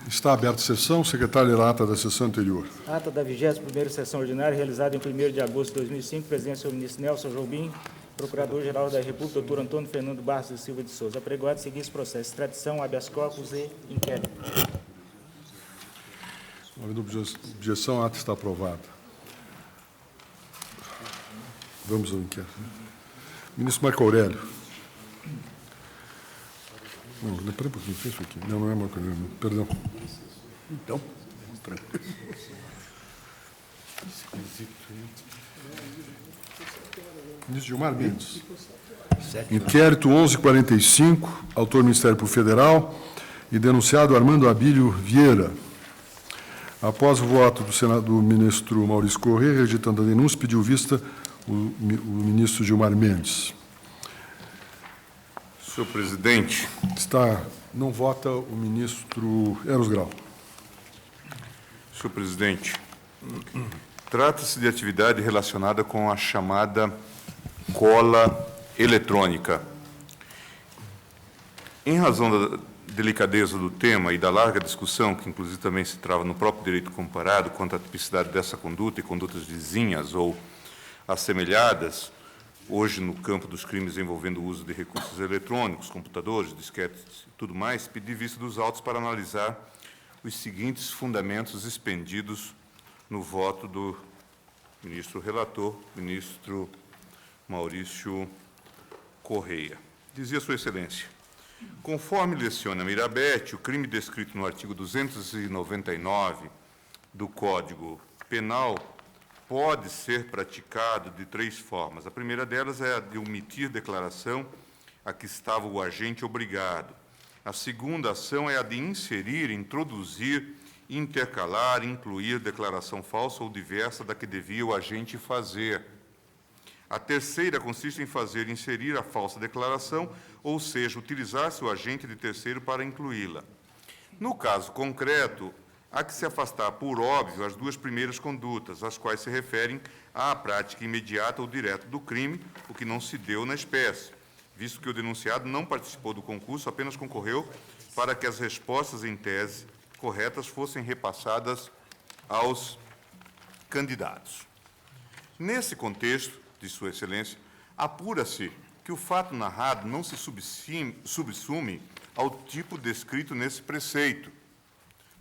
Está aberta a sessão. Secretário, ler a ata da sessão anterior. Ata da 21ª sessão ordinária, realizada em 1º de agosto de 2005, presidência do ministro Nelson Jobim, Procurador-Geral da República, doutor Antônio Fernando Barros da Silva de Souza. Apregoado seguir esse processo: extradição, habeas corpus e inquérito. Não havendo objeção, a ata está aprovada. Vamos ao inquérito. Ministro Marco Aurélio. Não, espera um pouquinho, fecha isso aqui. Não é Marco Aurélio, não. Perdão. Então, Ministro Gilmar Mendes. Inquérito 1145, autor Ministério Público Federal e denunciado Armando Abílio Vieira. Após o voto do ministro Maurício Corrêa, rejeitando a denúncia, pediu vista o ministro Gilmar Mendes. Senhor presidente. Não vota o ministro Eros Grau. Senhor presidente, trata-se de atividade relacionada com a chamada cola eletrônica. Em razão da delicadeza do tema e da larga discussão, que inclusive também se trava no próprio direito comparado quanto à tipicidade dessa conduta e condutas vizinhas ou assemelhadas, hoje no campo dos crimes envolvendo o uso de recursos eletrônicos, computadores, disquetes e tudo mais, pedi vista dos autos para analisar os seguintes fundamentos expendidos no voto do ministro relator, ministro Maurício Corrêa. Dizia Sua Excelência: conforme leciona Mirabete, o crime descrito no artigo 299 do Código Penal pode ser praticado de 3 formas. A primeira delas é a de omitir declaração a que estava o agente obrigado. A segunda ação é a de inserir, introduzir, intercalar, incluir declaração falsa ou diversa da que devia o agente fazer. A terceira consiste em fazer inserir a falsa declaração, ou seja, utilizar-se o agente de terceiro para incluí-la. No caso concreto, há que se afastar, por óbvio, as 2 primeiras condutas, as quais se referem à prática imediata ou direta do crime, o que não se deu na espécie, visto que o denunciado não participou do concurso, apenas concorreu para que as respostas em tese corretas fossem repassadas aos candidatos. Nesse contexto, de Sua Excelência, apura-se que o fato narrado não se subsume ao tipo descrito nesse preceito,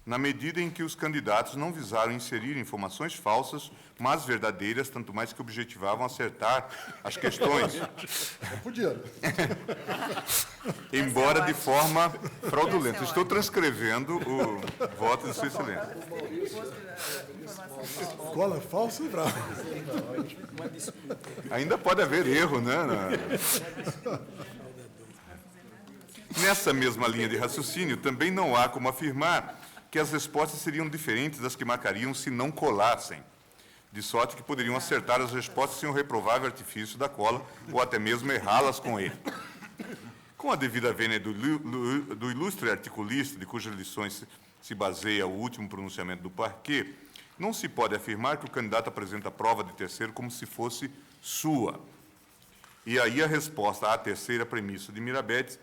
na medida em que os candidatos não visaram inserir informações falsas, mas verdadeiras, tanto mais que objetivavam acertar as questões. Podia. Embora de forma fraudulenta. Estou transcrevendo o voto de Sua Excelência. cola falsa e brava. Ainda pode haver erro, né? Nessa mesma linha de raciocínio, também não há como afirmar que as respostas seriam diferentes das que marcariam se não colassem, de sorte que poderiam acertar as respostas sem o reprovável artifício da cola ou até mesmo errá-las com ele. Com a devida vênia do ilustre articulista, de cujas lições se baseia o último pronunciamento do parquê, não se pode afirmar que o candidato apresenta a prova de terceiro como se fosse sua. E aí a resposta à terceira premissa de Mirabete,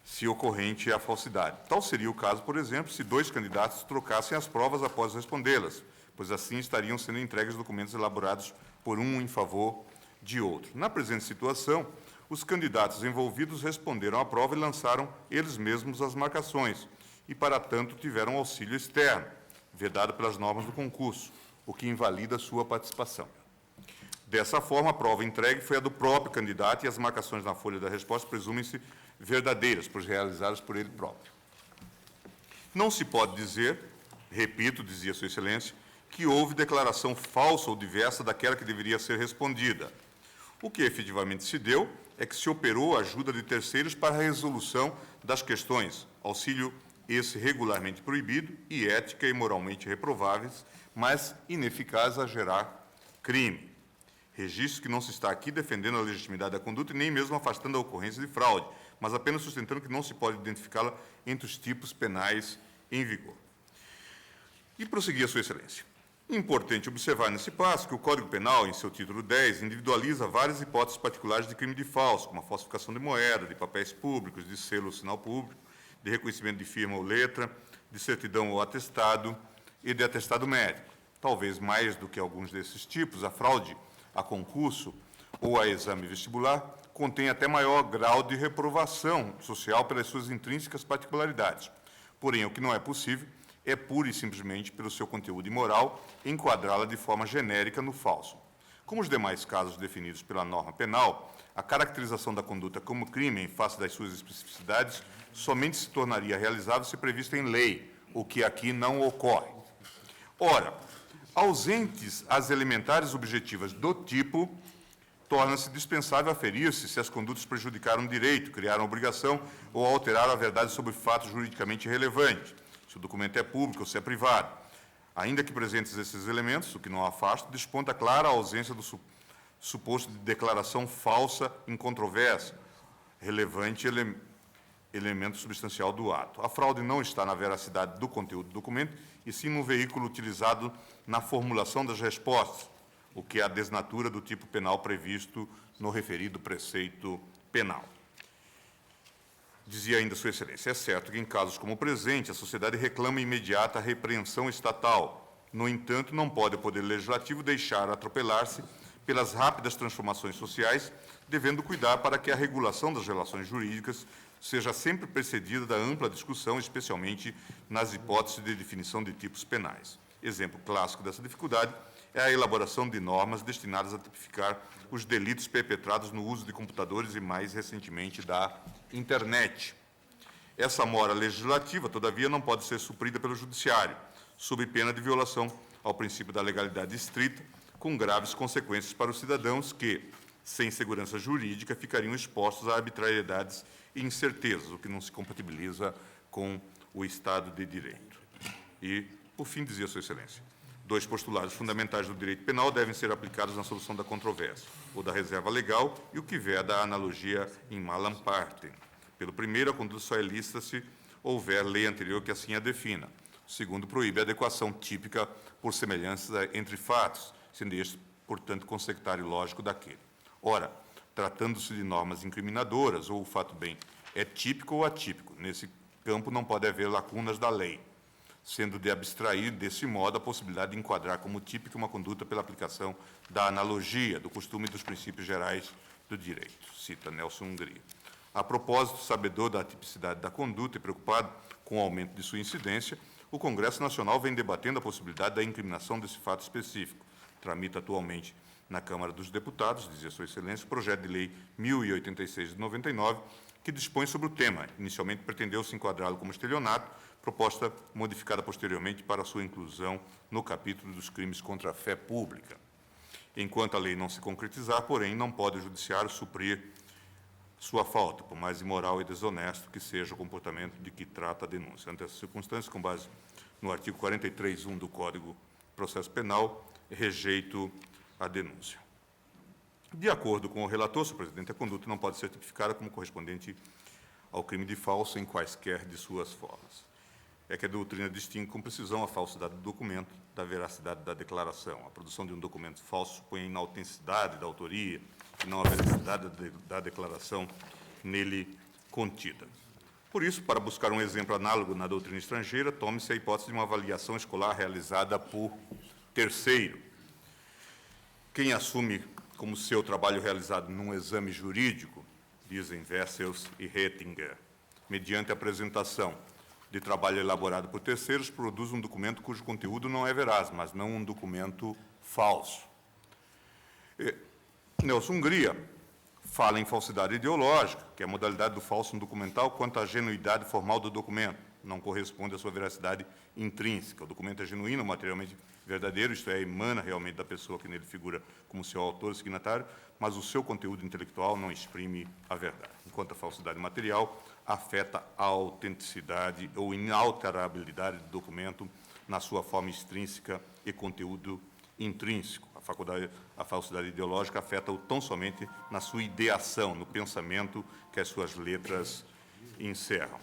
se ocorrente a falsidade. Tal seria o caso, por exemplo, se 2 candidatos trocassem as provas após respondê-las, pois assim estariam sendo entregues documentos elaborados por um em favor de outro. Na presente situação, os candidatos envolvidos responderam à prova e lançaram eles mesmos as marcações, e, para tanto, tiveram auxílio externo, vedado pelas normas do concurso, o que invalida sua participação. Dessa forma, a prova entregue foi a do próprio candidato e as marcações na folha da resposta presumem-se verdadeiras, pois realizadas por ele próprio. Não se pode dizer, repito, dizia Sua Excelência, que houve declaração falsa ou diversa daquela que deveria ser respondida. O que efetivamente se deu é que se operou a ajuda de terceiros para a resolução das questões, auxílio esse regularmente proibido e ética e moralmente reprováveis, mas ineficaz a gerar crime. Registro que não se está aqui defendendo a legitimidade da conduta e nem mesmo afastando a ocorrência de fraude, mas apenas sustentando que não se pode identificá-la entre os tipos penais em vigor. E prosseguia Sua Excelência. Importante observar nesse passo que o Código Penal, em seu título 10, individualiza várias hipóteses particulares de crime de falso, como a falsificação de moeda, de papéis públicos, de selo ou sinal público, de reconhecimento de firma ou letra, de certidão ou atestado e de atestado médico. Talvez mais do que alguns desses tipos, a fraude a concurso ou a exame vestibular contém até maior grau de reprovação social pelas suas intrínsecas particularidades. Porém, o que não é possível é pura e simplesmente pelo seu conteúdo imoral enquadrá-la de forma genérica no falso. Como os demais casos definidos pela norma penal, a caracterização da conduta como crime em face das suas especificidades somente se tornaria realizável se prevista em lei, o que aqui não ocorre. Ora, ausentes as elementares objetivas do tipo, torna-se dispensável aferir-se se as condutas prejudicaram o direito, criaram obrigação ou alteraram a verdade sobre fatos juridicamente relevantes, se o documento é público ou se é privado. Ainda que presentes esses elementos, o que não afasta, desponta clara a ausência do suposto de declaração falsa em controvérsia, relevante elemento substancial do ato. A fraude não está na veracidade do conteúdo do documento, e sim no veículo utilizado na formulação das respostas, o que é a desnatura do tipo penal previsto no referido preceito penal. Dizia ainda Sua Excelência, é certo que em casos como o presente, a sociedade reclama imediata repreensão estatal. No entanto, não pode o Poder Legislativo deixar atropelar-se pelas rápidas transformações sociais, devendo cuidar para que a regulação das relações jurídicas seja sempre precedida da ampla discussão, especialmente nas hipóteses de definição de tipos penais. Exemplo clássico dessa dificuldade é a elaboração de normas destinadas a tipificar os delitos perpetrados no uso de computadores e, mais recentemente, da internet. Essa mora legislativa, todavia, não pode ser suprida pelo Judiciário, sob pena de violação ao princípio da legalidade estrita, com graves consequências para os cidadãos que, sem segurança jurídica, ficariam expostos a arbitrariedades e incertezas, o que não se compatibiliza com o Estado de Direito. E, por fim, dizia Sua Excelência, 2 postulados fundamentais do direito penal devem ser aplicados na solução da controvérsia, o da reserva legal e o que veda a analogia in malam partem. Pelo primeiro, a conduta só é lícita se houver lei anterior que assim a defina. O segundo, proíbe a adequação típica por semelhança entre fatos, sendo este, portanto, consectário lógico daquele. Ora, tratando-se de normas incriminadoras, ou o fato bem é típico ou atípico, nesse campo não pode haver lacunas da lei, sendo de abstrair, desse modo, a possibilidade de enquadrar como típica uma conduta pela aplicação da analogia, do costume e dos princípios gerais do direito. Cita Nelson Hungria. A propósito, sabedor da tipicidade da conduta e preocupado com o aumento de sua incidência, o Congresso Nacional vem debatendo a possibilidade da incriminação desse fato específico. Tramita atualmente na Câmara dos Deputados, dizia Sua Excelência, o projeto de lei 1086 de 99, que dispõe sobre o tema. Inicialmente pretendeu-se enquadrá-lo como estelionato, proposta modificada posteriormente para sua inclusão no capítulo dos crimes contra a fé pública. Enquanto a lei não se concretizar, porém, não pode o Judiciário suprir sua falta, por mais imoral e desonesto que seja o comportamento de que trata a denúncia. Ante essas circunstâncias, com base no artigo 43.1 do Código de Processo Penal, rejeito a denúncia. De acordo com o relator, senhor presidente, a conduta não pode ser tipificada como correspondente ao crime de falso em quaisquer de suas formas. É que a doutrina distingue com precisão a falsidade do documento da veracidade da declaração. A produção de um documento falso supõe a inautenticidade da autoria e não a veracidade da declaração nele contida. Por isso, para buscar um exemplo análogo na doutrina estrangeira, tome-se a hipótese de uma avaliação escolar realizada por terceiro. Quem assume como seu trabalho realizado num exame jurídico, dizem Wessels e Hettinger, mediante a apresentação de trabalho elaborado por terceiros, produz um documento cujo conteúdo não é veraz, mas não um documento falso. Nelson Hungria fala em falsidade ideológica, que é a modalidade do falso no documental quanto à genuidade formal do documento. Não corresponde à sua veracidade intrínseca. O documento é genuíno, materialmente verdadeiro, isto é, emana realmente da pessoa que nele figura como seu autor, signatário, mas o seu conteúdo intelectual não exprime a verdade. Enquanto a falsidade material afeta a autenticidade ou inalterabilidade do documento na sua forma extrínseca e conteúdo intrínseco. A falsidade ideológica afeta-o tão somente na sua ideação, no pensamento que as suas letras encerram.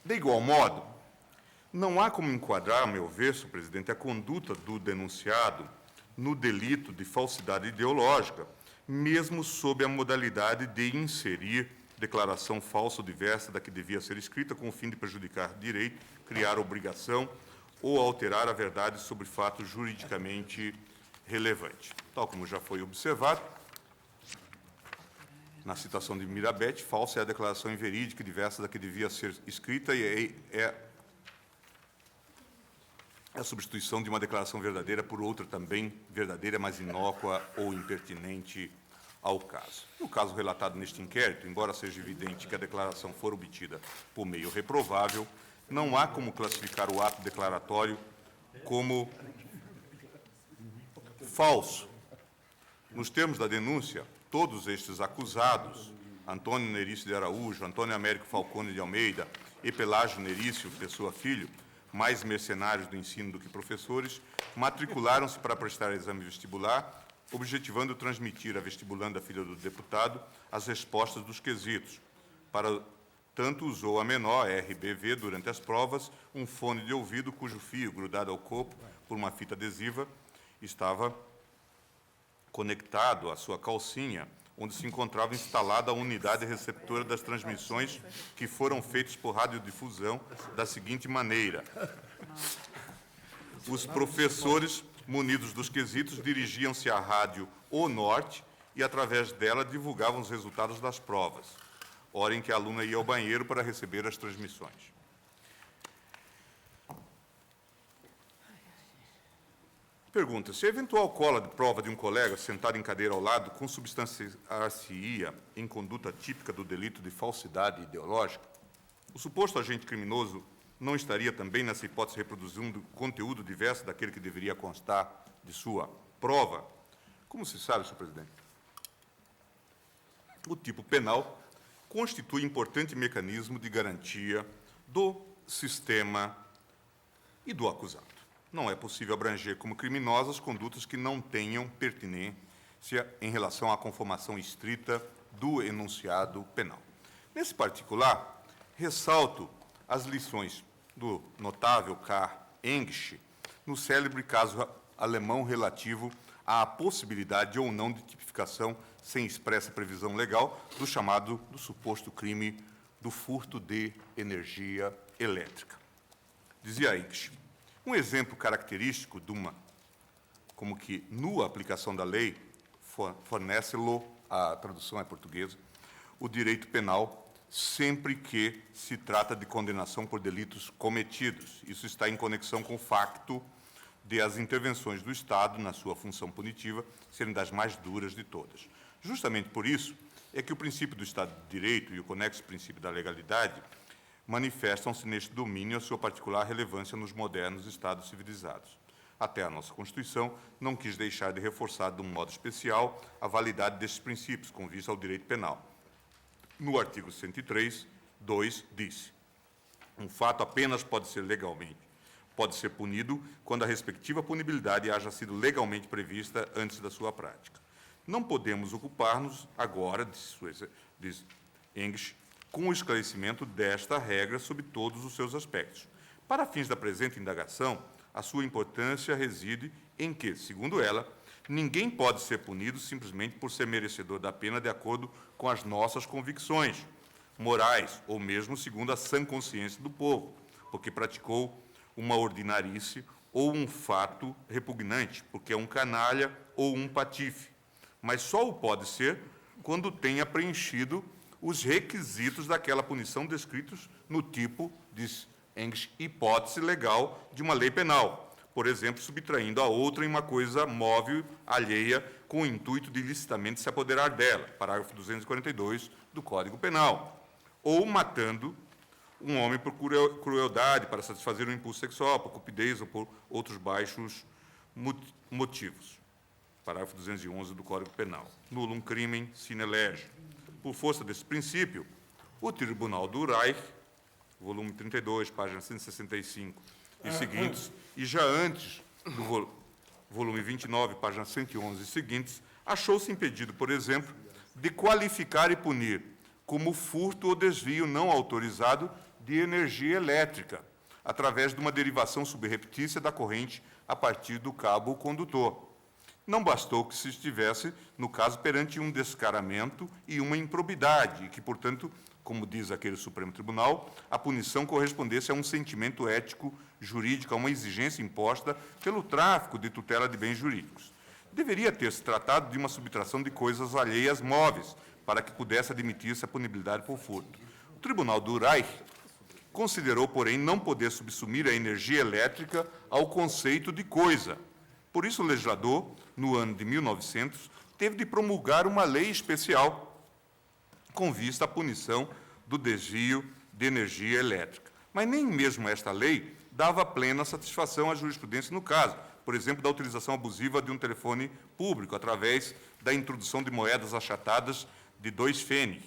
De igual modo, não há como enquadrar, a meu ver, senhor presidente, a conduta do denunciado no delito de falsidade ideológica, mesmo sob a modalidade de inserir declaração falsa ou diversa da que devia ser escrita com o fim de prejudicar direito, criar obrigação ou alterar a verdade sobre fato juridicamente relevante. Tal como já foi observado, na citação de Mirabete, falsa é a declaração inverídica e diversa da que devia ser escrita e é a substituição de uma declaração verdadeira por outra também verdadeira, mas inócua ou impertinente ao caso. No caso relatado neste inquérito, embora seja evidente que a declaração for obtida por meio reprovável, não há como classificar o ato declaratório como falso. Nos termos da denúncia, todos estes acusados, Antônio Nerício de Araújo, Antônio Américo Falcone de Almeida e Pelágio Nerício, pessoa filho, mais mercenários do ensino do que professores, matricularam-se para prestar exame vestibular, objetivando transmitir à vestibulanda filha do deputado as respostas dos quesitos. Para tanto, usou a menor, RBV, durante as provas, um fone de ouvido cujo fio, grudado ao corpo por uma fita adesiva, estava conectado à sua calcinha, onde se encontrava instalada a unidade receptora das transmissões que foram feitas por radiodifusão da seguinte maneira. Os professores, munidos dos quesitos, dirigiam-se à rádio O Norte e, através dela, divulgavam os resultados das provas, hora em que a aluna ia ao banheiro para receber as transmissões. Pergunta: se a eventual cola de prova de um colega sentado em cadeira ao lado consubstanciar-se-ia em conduta típica do delito de falsidade ideológica, o suposto agente criminoso não estaria também, nessa hipótese, reproduzindo conteúdo diverso daquele que deveria constar de sua prova? Como se sabe, senhor presidente, o tipo penal constitui importante mecanismo de garantia do sistema e do acusado. Não é possível abranger como criminosas condutas que não tenham pertinência em relação à conformação estrita do enunciado penal. Nesse particular, ressalto as lições do notável Karl Engsch no célebre caso alemão relativo à possibilidade ou não de tipificação sem expressa previsão legal do suposto crime do furto de energia elétrica. Dizia Engsch: um exemplo característico de uma, como que nua aplicação da lei, fornece-lo, a tradução é portuguesa, o direito penal sempre que se trata de condenação por delitos cometidos. Isso está em conexão com o facto de as intervenções do Estado na sua função punitiva serem das mais duras de todas. Justamente por isso é que o princípio do Estado de Direito e o conexo princípio da legalidade manifestam-se neste domínio a sua particular relevância nos modernos Estados civilizados. Até a nossa Constituição não quis deixar de reforçar, de um modo especial, a validade destes princípios, com vista ao direito penal. No artigo 103, 2, disse: um fato apenas pode ser punido quando a respectiva punibilidade haja sido legalmente prevista antes da sua prática. Não podemos ocupar-nos agora, diz Engsch, com o esclarecimento desta regra sob todos os seus aspectos. Para fins da presente indagação, a sua importância reside em que, segundo ela, ninguém pode ser punido simplesmente por ser merecedor da pena de acordo com as nossas convicções morais, ou mesmo segundo a sã consciência do povo, porque praticou uma ordinarice ou um fato repugnante, porque é um canalha ou um patife. Mas só o pode ser quando tenha preenchido os requisitos daquela punição descritos no tipo, diz Engsch, hipótese legal de uma lei penal, por exemplo, subtraindo a outra em uma coisa móvel alheia com o intuito de ilicitamente se apoderar dela, parágrafo 242 do Código Penal, ou matando um homem por crueldade, para satisfazer um impulso sexual, por cupidez ou por outros baixos motivos, parágrafo 211 do Código Penal. Nullum crimen sine lege. Por força desse princípio, o Tribunal do Reich, volume 32, página 165 e seguintes, e já antes do volume 29, página 111 e seguintes, achou-se impedido, por exemplo, de qualificar e punir como furto ou desvio não autorizado de energia elétrica, através de uma derivação subreptícia da corrente a partir do cabo condutor. Não bastou que se estivesse, no caso, perante um descaramento e uma improbidade, e que, portanto, como diz aquele Supremo Tribunal, a punição correspondesse a um sentimento ético, jurídico, a uma exigência imposta pelo tráfico de tutela de bens jurídicos. Deveria ter se tratado de uma subtração de coisas alheias móveis, para que pudesse admitir-se a punibilidade por furto. O Tribunal do Reich considerou, porém, não poder subsumir a energia elétrica ao conceito de coisa. Por isso, o legislador, no ano de 1900, teve de promulgar uma lei especial com vista à punição do desvio de energia elétrica. Mas nem mesmo esta lei dava plena satisfação à jurisprudência no caso, por exemplo, da utilização abusiva de um telefone público através da introdução de moedas achatadas de 2 pfennig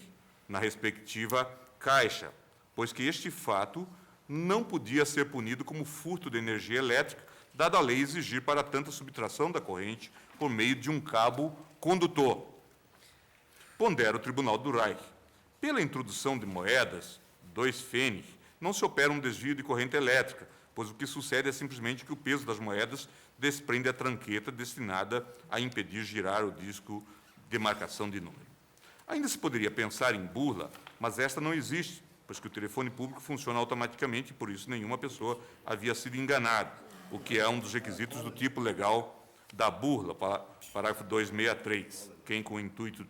na respectiva caixa, pois que este fato não podia ser punido como furto de energia elétrica, dado a lei exigir para tanta subtração da corrente por meio de um cabo condutor. Pondera o Tribunal do Reich. Pela introdução de moedas, 2 pfennig, não se opera um desvio de corrente elétrica, pois o que sucede é simplesmente que o peso das moedas desprende a tranqueta destinada a impedir girar o disco de marcação de número. Ainda se poderia pensar em burla, mas esta não existe, pois que o telefone público funciona automaticamente e, por isso, nenhuma pessoa havia sido enganada, o que é um dos requisitos do tipo legal da burla, parágrafo 263, quem, com o intuito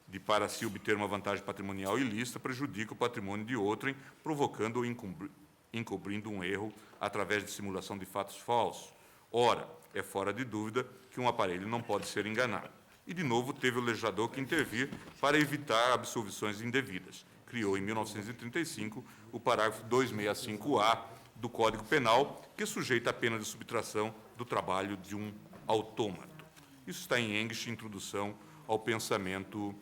de para si obter uma vantagem patrimonial ilícita, prejudica o patrimônio de outrem, provocando ou encobrindo um erro através de simulação de fatos falsos. Ora, é fora de dúvida que um aparelho não pode ser enganado. E, de novo, teve o legislador que intervir para evitar absolvições indevidas. Criou, em 1935, o parágrafo 265-A do Código Penal, que sujeita a pena de subtração do trabalho de um autômato. Isso está em English, Introdução ao Pensamento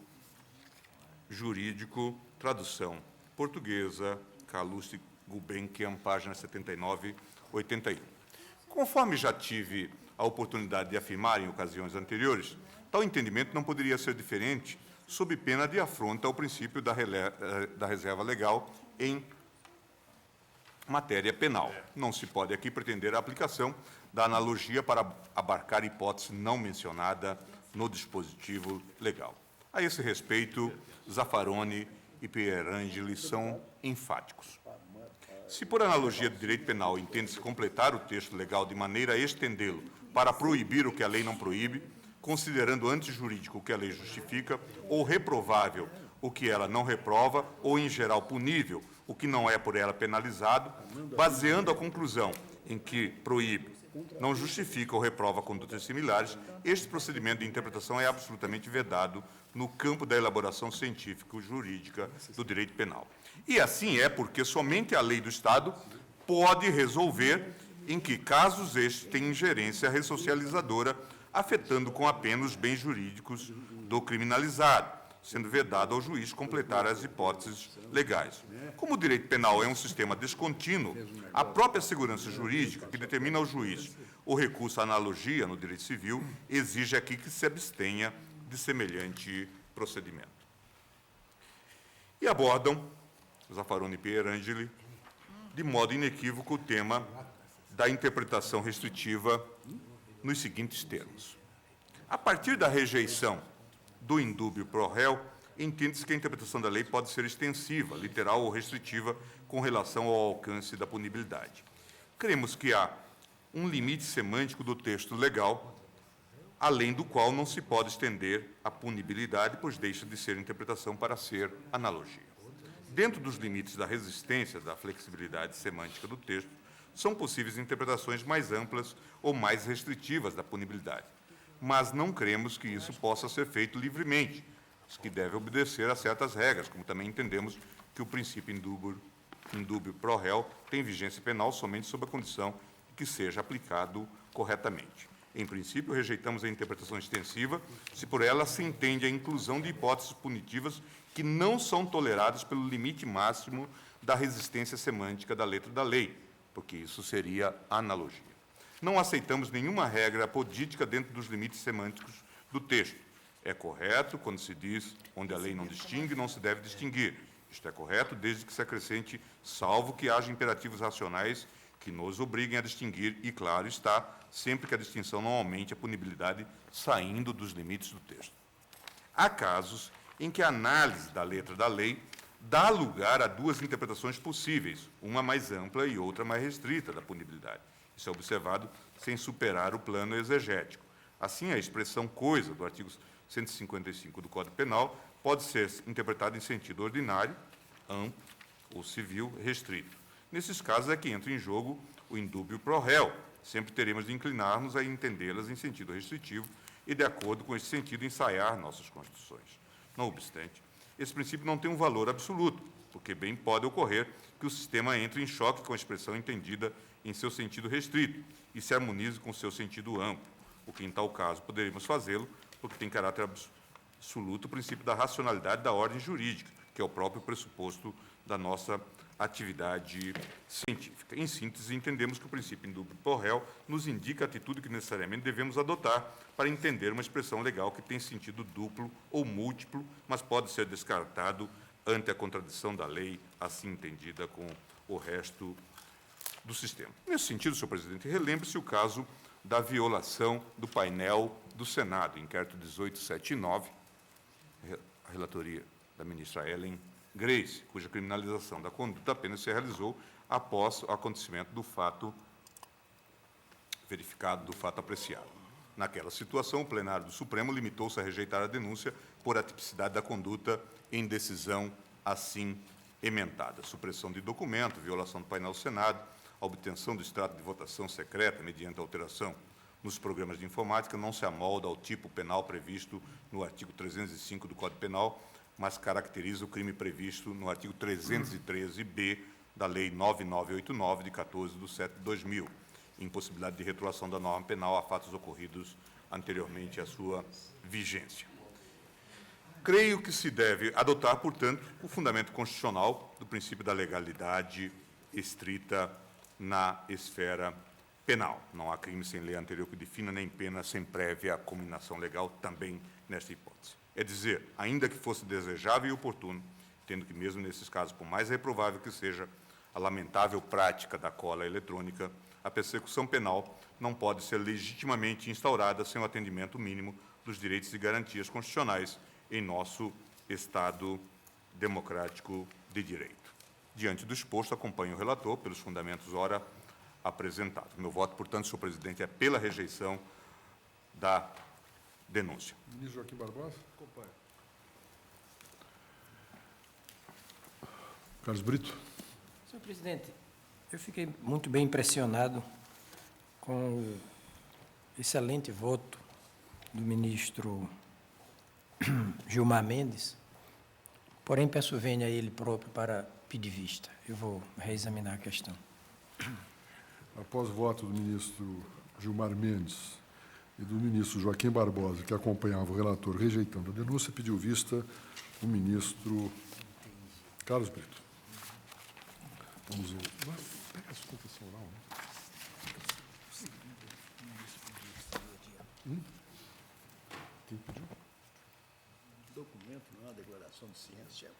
Jurídico, tradução portuguesa, Calouste Gulbenkian, página 79, 81. Conforme já tive a oportunidade de afirmar em ocasiões anteriores, tal entendimento não poderia ser diferente sob pena de afronta ao princípio da reserva legal em matéria penal. Não se pode aqui pretender a aplicação da analogia para abarcar hipótese não mencionada no dispositivo legal. A esse respeito, Zaffaroni e Pierangeli são enfáticos. Se por analogia do direito penal entende-se completar o texto legal de maneira a estendê-lo para proibir o que a lei não proíbe, considerando antijurídico o que a lei justifica, ou reprovável o que ela não reprova, ou, em geral, punível o que não é por ela penalizado, baseando a conclusão em que proíbe, não justifica ou reprova condutas similares, este procedimento de interpretação é absolutamente vedado no campo da elaboração científico-jurídica do direito penal. E assim é porque somente a lei do Estado pode resolver em que casos estes têm ingerência ressocializadora, afetando com a pena os bens jurídicos do criminalizado, sendo vedado ao juiz completar as hipóteses legais. Como o direito penal é um sistema descontínuo, a própria segurança jurídica, que determina ao juiz o recurso à analogia no direito civil, exige aqui que se abstenha de semelhante procedimento. E abordam, Zaffaroni e Pierangeli, de modo inequívoco o tema da interpretação restritiva nos seguintes termos. A partir da rejeição do indúbio pro réu, entende-se que a interpretação da lei pode ser extensiva, literal ou restritiva com relação ao alcance da punibilidade. Cremos que há um limite semântico do texto legal, além do qual não se pode estender a punibilidade, pois deixa de ser interpretação para ser analogia. Dentro dos limites da resistência da flexibilidade semântica do texto, são possíveis interpretações mais amplas ou mais restritivas da punibilidade, mas não cremos que isso possa ser feito livremente, que deve obedecer a certas regras, como também entendemos que o princípio indúbio pro réu tem vigência penal somente sob a condição de que seja aplicado corretamente. Em princípio, rejeitamos a interpretação extensiva se por ela se entende a inclusão de hipóteses punitivas que não são toleradas pelo limite máximo da resistência semântica da letra da lei, porque isso seria analogia. Não aceitamos nenhuma regra apodítica dentro dos limites semânticos do texto. É correto quando se diz onde a lei não distingue, não se deve distinguir. Isto é correto desde que se acrescente, salvo que haja imperativos racionais que nos obriguem a distinguir, e, claro está, sempre que a distinção não aumente a punibilidade saindo dos limites do texto. Há casos em que a análise da letra da lei dá lugar a duas interpretações possíveis, uma mais ampla e outra mais restrita da punibilidade. Isso é observado sem superar o plano exegético. Assim, a expressão coisa do artigo 155 do Código Penal pode ser interpretada em sentido ordinário, amplo ou civil restrito. Nesses casos é que entra em jogo o indúbio pro réu. Sempre teremos de inclinar-nos a entendê-las em sentido restritivo e, de acordo com esse sentido, ensaiar nossas Constituições. Não obstante, esse princípio não tem um valor absoluto, porque bem pode ocorrer que o sistema entre em choque com a expressão entendida em seu sentido restrito e se harmonize com seu sentido amplo, o que, em tal caso, poderíamos fazê-lo, porque tem caráter absoluto o princípio da racionalidade da ordem jurídica, que é o próprio pressuposto da nossa atividade científica. Em síntese, entendemos que o princípio indúbio pro réu nos indica a atitude que necessariamente devemos adotar para entender uma expressão legal que tem sentido duplo ou múltiplo, mas pode ser descartado ante a contradição da lei, assim entendida com o resto do sistema. Nesse sentido, senhor presidente, relembre-se o caso da violação do painel do Senado, inquérito 1879, a relatoria da ministra Ellen Grace, cuja criminalização da conduta apenas se realizou após o acontecimento do fato verificado, do fato apreciado. Naquela situação, o plenário do Supremo limitou-se a rejeitar a denúncia por atipicidade da conduta em decisão assim emendada. Supressão de documento, violação do painel do Senado, a obtenção do extrato de votação secreta mediante alteração nos programas de informática não se amolda ao tipo penal previsto no artigo 305 do Código Penal, mas caracteriza o crime previsto no artigo 313b da Lei 9989, de 14/7/2000, impossibilidade de retroação da norma penal a fatos ocorridos anteriormente à sua vigência. Creio que se deve adotar, portanto, o fundamento constitucional do princípio da legalidade estrita na esfera penal. Não há crime sem lei anterior que defina, nem pena sem prévia cominação legal, também nesta hipótese. É dizer, ainda que fosse desejável e oportuno, tendo que, mesmo nesses casos, por mais reprovável que seja a lamentável prática da cola eletrônica, a persecução penal não pode ser legitimamente instaurada sem o atendimento mínimo dos direitos e garantias constitucionais em nosso Estado democrático de direito. Diante do exposto, acompanho o relator pelos fundamentos ora apresentados. Meu voto, portanto, senhor presidente, é pela rejeição da denúncia. Ministro Joaquim Barbosa. Acompanho. Carlos Brito. Senhor presidente, eu fiquei muito bem impressionado com o excelente voto do ministro Gilmar Mendes, porém peço vênia a ele próprio para pedir vista. Eu vou reexaminar a questão. Após o voto do ministro Gilmar Mendes e do ministro Joaquim Barbosa, que acompanhava o relator rejeitando a denúncia, pediu vista o ministro Carlos Brito. Vamos ver. Pega a sustentação oral, né? Quem pediu? Documento não é uma declaração de ciência.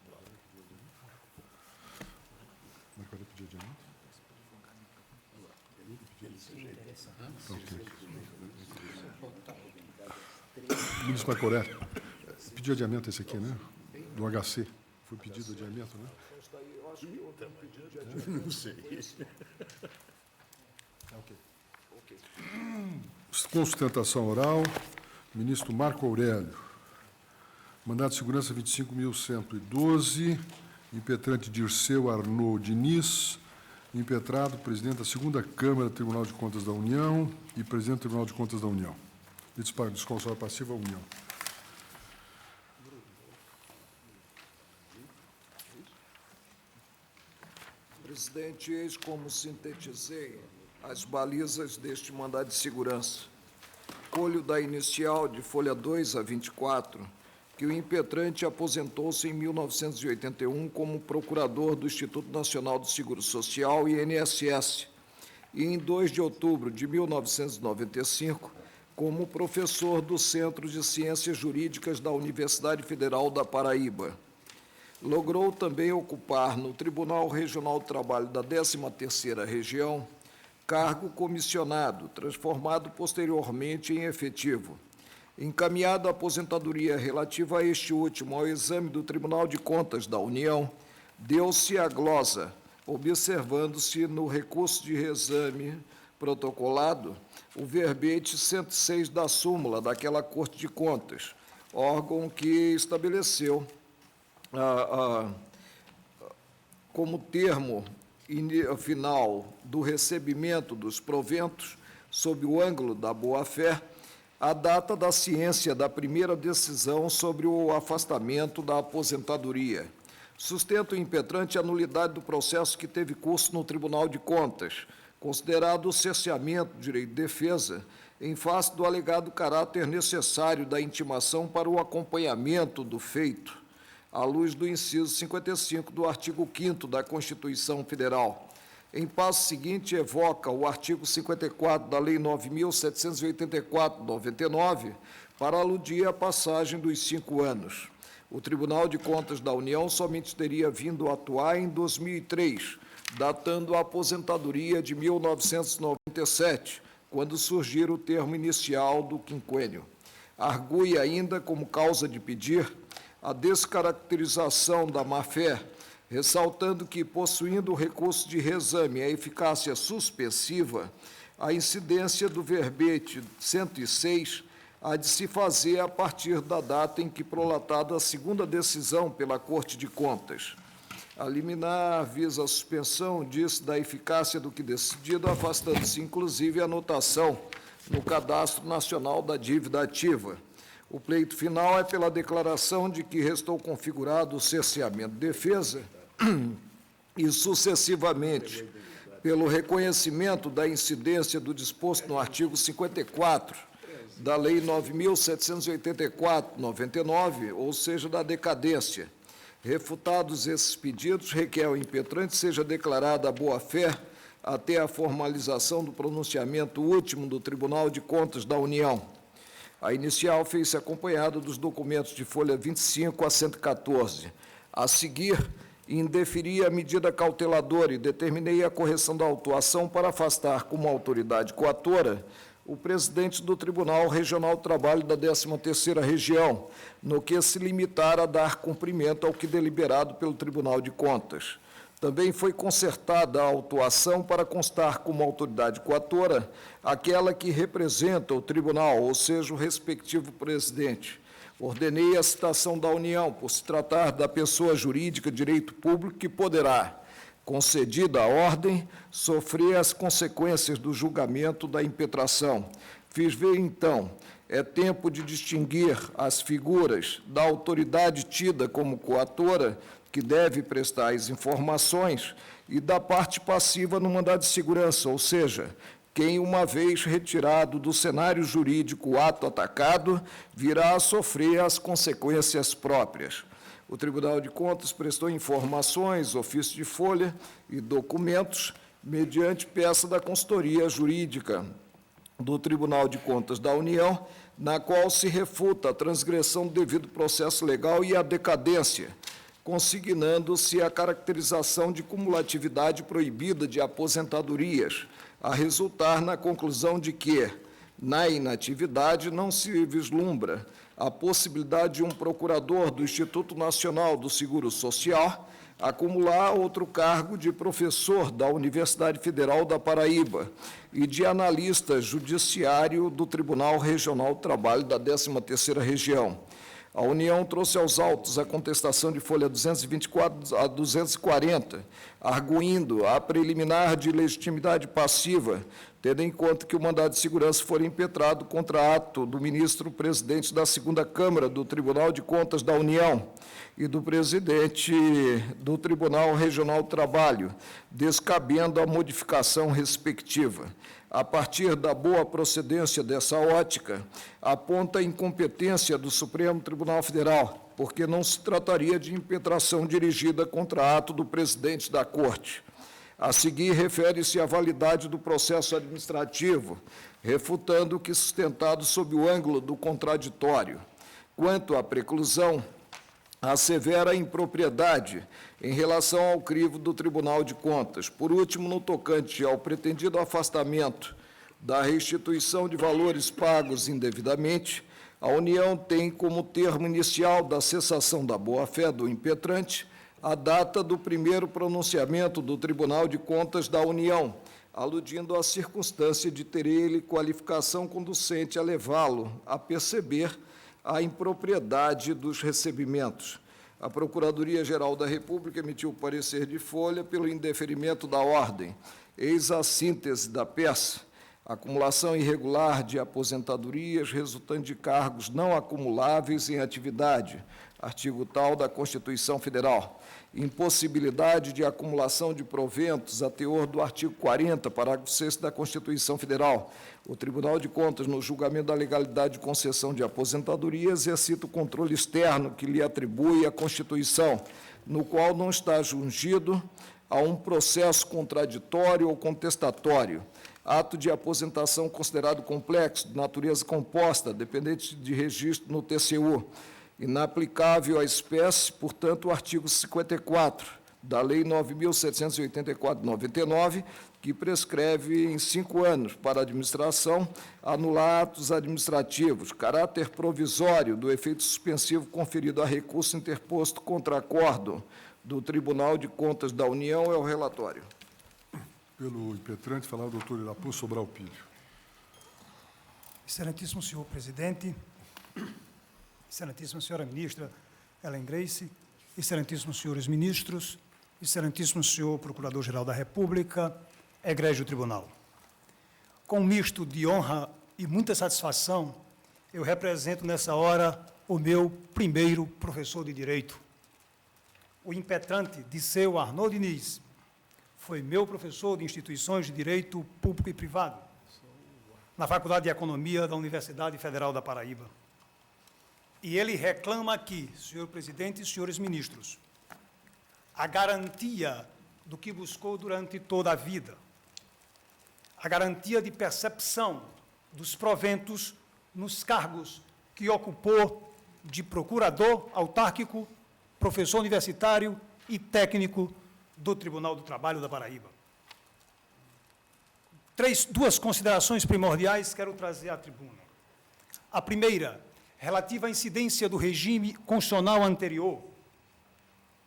Mas pode pedir adiamento? Ministro Macoré, pediu adiamento esse aqui, né? Do HC. Foi pedido adiamento, né? Não sei. Com sustentação oral, ministro Marco Aurélio. Mandado de segurança 25.112, impetrante Dirceu Arnaud Diniz, impetrado presidente da segunda Câmara do Tribunal de Contas da União e presidente do Tribunal de Contas da União. Desconsolar passiva, União. Presidente, eis como sintetizei as balizas deste mandado de segurança. Colho da inicial de folha 2 a 24, que o impetrante aposentou-se em 1981 como procurador do Instituto Nacional do Seguro Social, INSS, e em 2 de outubro de 1995 como professor do Centro de Ciências Jurídicas da Universidade Federal da Paraíba. Logrou também ocupar no Tribunal Regional do Trabalho da 13ª Região cargo comissionado, transformado posteriormente em efetivo. Encaminhada a aposentadoria relativa a este último ao exame do Tribunal de Contas da União, deu-se a glosa, observando-se no recurso de reexame protocolado o verbete 106 da súmula daquela Corte de Contas, órgão que estabeleceu como termo final do recebimento dos proventos, sob o ângulo da boa-fé, a data da ciência da primeira decisão sobre o afastamento da aposentadoria. Sustenta o impetrante a nulidade do processo que teve curso no Tribunal de Contas, considerado o cerceamento do direito de defesa, em face do alegado caráter necessário da intimação para o acompanhamento do feito, à luz do inciso 55 do artigo 5º da Constituição Federal. Em passo seguinte, evoca o artigo 54 da Lei 9.784/99, para aludir à passagem dos 5 anos. O Tribunal de Contas da União somente teria vindo a atuar em 2003, datando a aposentadoria de 1997, quando surgir o termo inicial do quinquênio. Argui ainda, como causa de pedir, a descaracterização da má-fé, ressaltando que, possuindo o recurso de reexame a eficácia suspensiva, a incidência do verbete 106 há de se fazer a partir da data em que prolatada a segunda decisão pela Corte de Contas. A liminar visa a suspensão disso da eficácia do que decidido, afastando-se, inclusive, a anotação no Cadastro Nacional da Dívida Ativa. O pleito final é pela declaração de que restou configurado o cerceamento de defesa e, sucessivamente, pelo reconhecimento da incidência do disposto no artigo 54 da Lei 9.784/99, ou seja, da decadência. Refutados esses pedidos, requer ao impetrante seja declarada a boa-fé até a formalização do pronunciamento último do Tribunal de Contas da União. A inicial fez-se acompanhada dos documentos de folha 25 a 114. A seguir, indeferi a medida cauteladora e determinei a correção da autuação para afastar como autoridade coatora o presidente do Tribunal Regional do Trabalho da 13ª Região, no que se limitar a dar cumprimento ao que deliberado pelo Tribunal de Contas. Também foi concertada a autuação para constar como autoridade coatora aquela que representa o tribunal, ou seja, o respectivo presidente. Ordenei a citação da União, por se tratar da pessoa jurídica de direito público que poderá, concedida a ordem, sofrer as consequências do julgamento da impetração. Fiz ver, então, é tempo de distinguir as figuras da autoridade tida como coatora, que deve prestar as informações, e da parte passiva no mandado de segurança, ou seja, quem, uma vez retirado do cenário jurídico o ato atacado, virá a sofrer as consequências próprias. O Tribunal de Contas prestou informações, ofício de folha e documentos, mediante peça da consultoria jurídica do Tribunal de Contas da União, na qual se refuta a transgressão do devido processo legal e a decadência, consignando-se a caracterização de cumulatividade proibida de aposentadorias, a resultar na conclusão de que, na inatividade, não se vislumbra a possibilidade de um procurador do Instituto Nacional do Seguro Social acumular outro cargo de professor da Universidade Federal da Paraíba e de analista judiciário do Tribunal Regional do Trabalho da 13ª Região. A União trouxe aos autos a contestação de folha 224 a 240, arguindo a preliminar de legitimidade passiva, tendo em conta que o mandado de segurança for impetrado contra ato do ministro-presidente da 2ª Câmara do Tribunal de Contas da União e do presidente do Tribunal Regional do Trabalho, descabendo a modificação respectiva. A partir da boa procedência dessa ótica, aponta a incompetência do Supremo Tribunal Federal, porque não se trataria de impetração dirigida contra ato do presidente da Corte. A seguir, refere-se à validade do processo administrativo, refutando o que sustentado sob o ângulo do contraditório. Quanto à preclusão, assevera a impropriedade em relação ao crivo do Tribunal de Contas. Por último, no tocante ao pretendido afastamento da restituição de valores pagos indevidamente, a União tem como termo inicial da cessação da boa-fé do impetrante a data do primeiro pronunciamento do Tribunal de Contas da União, aludindo à circunstância de ter ele qualificação conducente a levá-lo a perceber a impropriedade dos recebimentos. A Procuradoria-Geral da República emitiu parecer de folha pelo indeferimento da ordem. Eis a síntese da peça: acumulação irregular de aposentadorias resultante de cargos não acumuláveis em atividade, artigo tal da Constituição Federal. Impossibilidade de acumulação de proventos, a teor do artigo 40, parágrafo 6º da Constituição Federal. O Tribunal de Contas, no julgamento da legalidade de concessão de aposentadorias, exercita o controle externo que lhe atribui a Constituição, no qual não está jungido a um processo contraditório ou contestatório. Ato de aposentação considerado complexo, de natureza composta, dependente de registro no TCU, inaplicável à espécie, portanto, o artigo 54 da Lei 9.784 de 99, que prescreve em 5 anos para a administração anular atos administrativos, caráter provisório do efeito suspensivo conferido a recurso interposto contra acórdão do Tribunal de Contas da União. É o relatório. Pelo impetrante, falar o doutor Irapô Sobral Filho. Excelentíssimo senhor presidente, excelentíssima senhora ministra Ellen Grace, excelentíssimos senhores ministros, excelentíssimo senhor procurador-geral da República, egrégio tribunal. Com um misto de honra e muita satisfação, eu represento nessa hora o meu primeiro professor de Direito. O impetrante Disseu Arnaud Diniz foi meu professor de instituições de direito público e privado, na Faculdade de Economia da Universidade Federal da Paraíba. E ele reclama aqui, senhor presidente e senhores ministros, a garantia do que buscou durante toda a vida, a garantia de percepção dos proventos nos cargos que ocupou de procurador autárquico, professor universitário e técnico do Tribunal do Trabalho da Paraíba. Duas considerações primordiais quero trazer à tribuna. A primeira, relativa à incidência do regime constitucional anterior.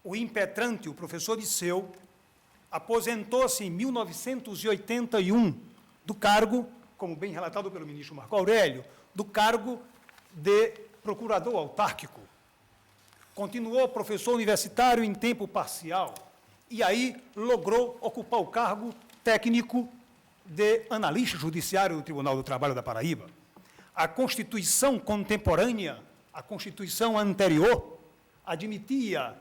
O impetrante, o professor Disseu, aposentou-se em 1981 do cargo, como bem relatado pelo ministro Marco Aurélio, do cargo de procurador autárquico. Continuou professor universitário em tempo parcial e aí logrou ocupar o cargo técnico de analista judiciário do Tribunal do Trabalho da Paraíba. A Constituição contemporânea, a Constituição anterior, admitia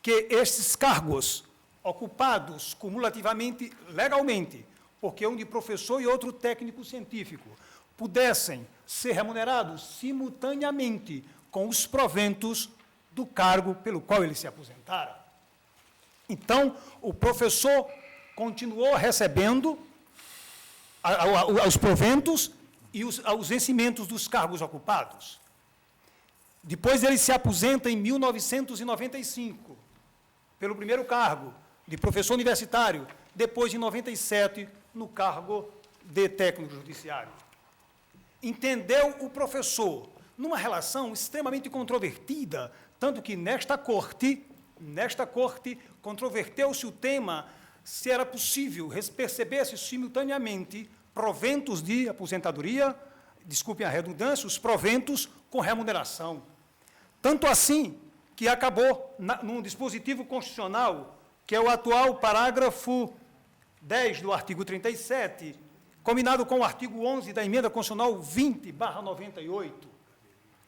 que esses cargos ocupados cumulativamente, legalmente, porque um de professor e outro técnico científico, pudessem ser remunerados simultaneamente com os proventos do cargo pelo qual ele se aposentara. Então, o professor continuou recebendo os proventos e os vencimentos dos cargos ocupados. Depois ele se aposenta em 1995, pelo primeiro cargo de professor universitário, depois, em 97, no cargo de técnico judiciário. Entendeu o professor, numa relação extremamente controvertida, tanto que nesta corte controverteu-se o tema se era possível perceber-se simultaneamente proventos de aposentadoria, desculpem a redundância, os proventos com remuneração. Tanto assim que acabou num dispositivo constitucional, que é o atual parágrafo 10 do artigo 37, combinado com o artigo 11 da emenda constitucional 20/98,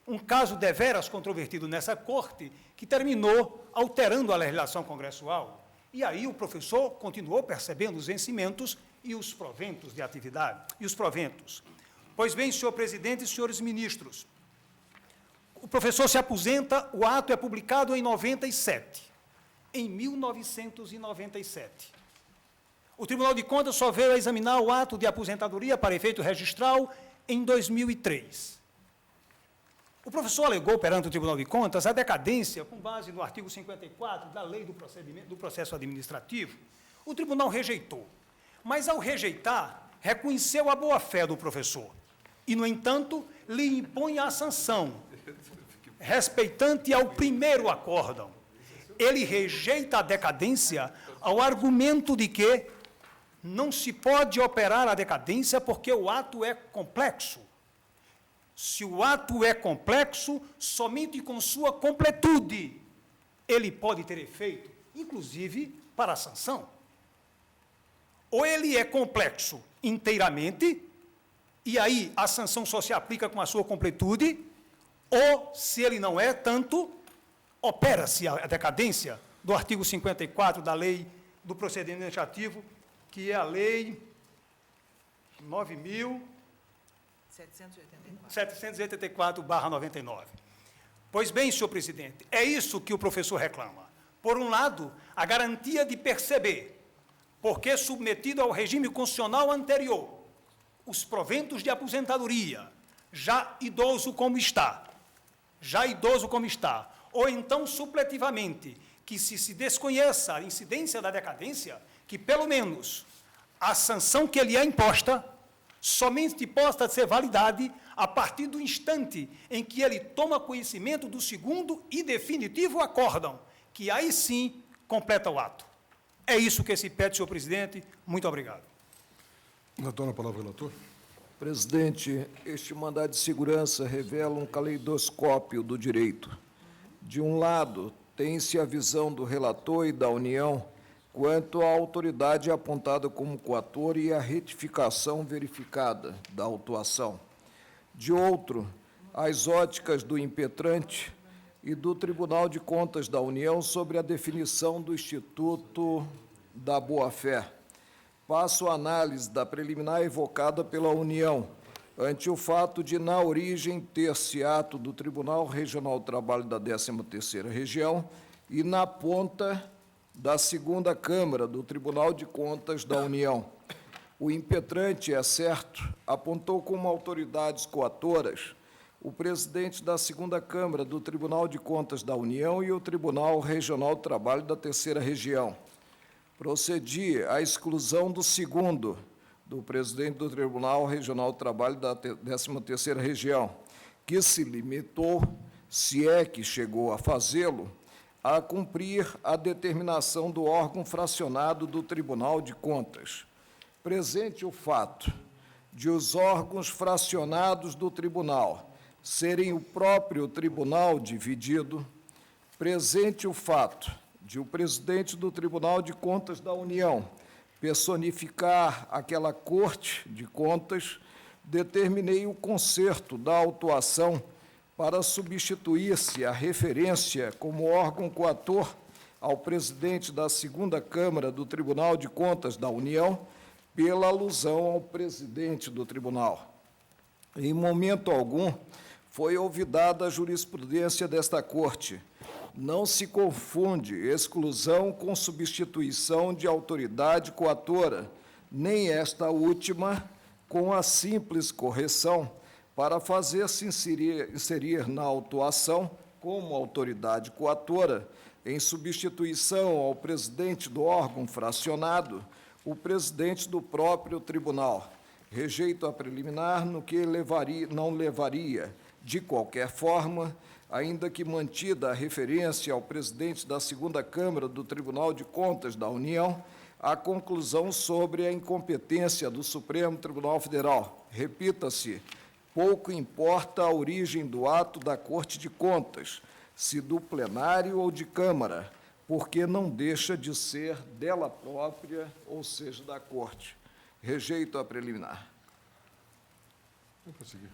um caso deveras controvertido nessa corte, que terminou alterando a legislação congressual. E aí o professor continuou percebendo os vencimentos e os proventos de atividade. E os proventos. Pois bem, senhor presidente e senhores ministros, o professor se aposenta, o ato é publicado em 97. Em 1997. O Tribunal de Contas só veio a examinar o ato de aposentadoria para efeito registral em 2003. O professor alegou perante o Tribunal de Contas a decadência com base no artigo 54 da Lei do Processo Administrativo. O tribunal rejeitou, mas, ao rejeitar, reconheceu a boa-fé do professor e, no entanto, lhe impõe a sanção, respeitante ao primeiro acórdão. Ele rejeita a decadência ao argumento de que não se pode operar a decadência porque o ato é complexo. Se o ato é complexo, somente com sua completude ele pode ter efeito, inclusive para a sanção. Ou ele é complexo inteiramente, e aí a sanção só se aplica com a sua completude, ou, se ele não é tanto, opera-se a decadência do artigo 54 da Lei do Procedimento Administrativo, que é a Lei 9.784/99. Pois bem, senhor presidente, é isso que o professor reclama. Por um lado, a garantia de perceber, porque submetido ao regime constitucional anterior, os proventos de aposentadoria, já idoso como está, ou então, supletivamente, que se desconheça a incidência da decadência, que, pelo menos, a sanção que lhe é imposta somente possa ser validade a partir do instante em que ele toma conhecimento do segundo e definitivo acórdão, que aí sim completa o ato. É isso que se pede, senhor presidente. Muito obrigado. Retorna a palavra ao relator. Presidente, este mandado de segurança revela um caleidoscópio do direito. De um lado, tem-se a visão do relator e da União quanto à autoridade apontada como coator e a retificação verificada da autuação. De outro, as óticas do impetrante e do Tribunal de Contas da União sobre a definição do Instituto da Boa-Fé. Passo a análise da preliminar evocada pela União, ante o fato de, na origem, ter-se ato do Tribunal Regional do Trabalho da 13ª Região e, na ponta, da 2ª Câmara do Tribunal de Contas da União. O impetrante, é certo, apontou como autoridades coatoras o presidente da 2ª Câmara do Tribunal de Contas da União e o Tribunal Regional do Trabalho da 3ª Região. Procedi à exclusão do segundo, do presidente do Tribunal Regional do Trabalho da 13ª Região, que se limitou, se é que chegou a fazê-lo, a cumprir a determinação do órgão fracionado do Tribunal de Contas. Presente o fato de os órgãos fracionados do tribunal serem o próprio tribunal dividido, presente o fato de o presidente do Tribunal de Contas da União personificar aquela Corte de Contas, determinei o conserto da autuação para substituir-se a referência como órgão coator ao presidente da 2ª Câmara do Tribunal de Contas da União, pela alusão ao presidente do tribunal. Em momento algum, foi olvidada a jurisprudência desta Corte. Não se confunde exclusão com substituição de autoridade coatora, nem esta última com a simples correção para fazer-se inserir na autuação como autoridade coatora, em substituição ao presidente do órgão fracionado, o presidente do próprio tribunal. Rejeito a preliminar no que não levaria, de qualquer forma, ainda que mantida a referência ao presidente da 2ª Câmara do Tribunal de Contas da União, a conclusão sobre a incompetência do Supremo Tribunal Federal. Repita-se, pouco importa a origem do ato da Corte de Contas, se do plenário ou de Câmara, porque não deixa de ser dela própria, ou seja, da Corte. Rejeito a preliminar. Vamos prosseguir.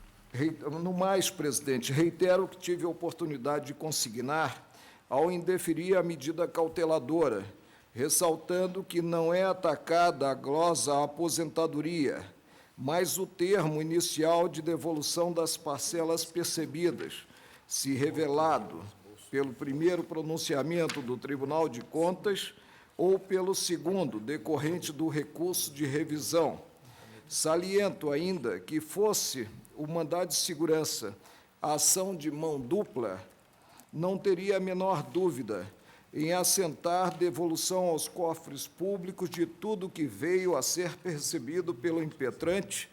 No mais, presidente, reitero que tive a oportunidade de consignar ao indeferir a medida cauteladora, ressaltando que não é atacada a glosa aposentadoria, mas o termo inicial de devolução das parcelas percebidas, se revelado pelo primeiro pronunciamento do Tribunal de Contas ou pelo segundo, decorrente do recurso de revisão. Saliento ainda que fosse o mandado de segurança a ação de mão dupla, não teria a menor dúvida em assentar devolução aos cofres públicos de tudo que veio a ser percebido pelo impetrante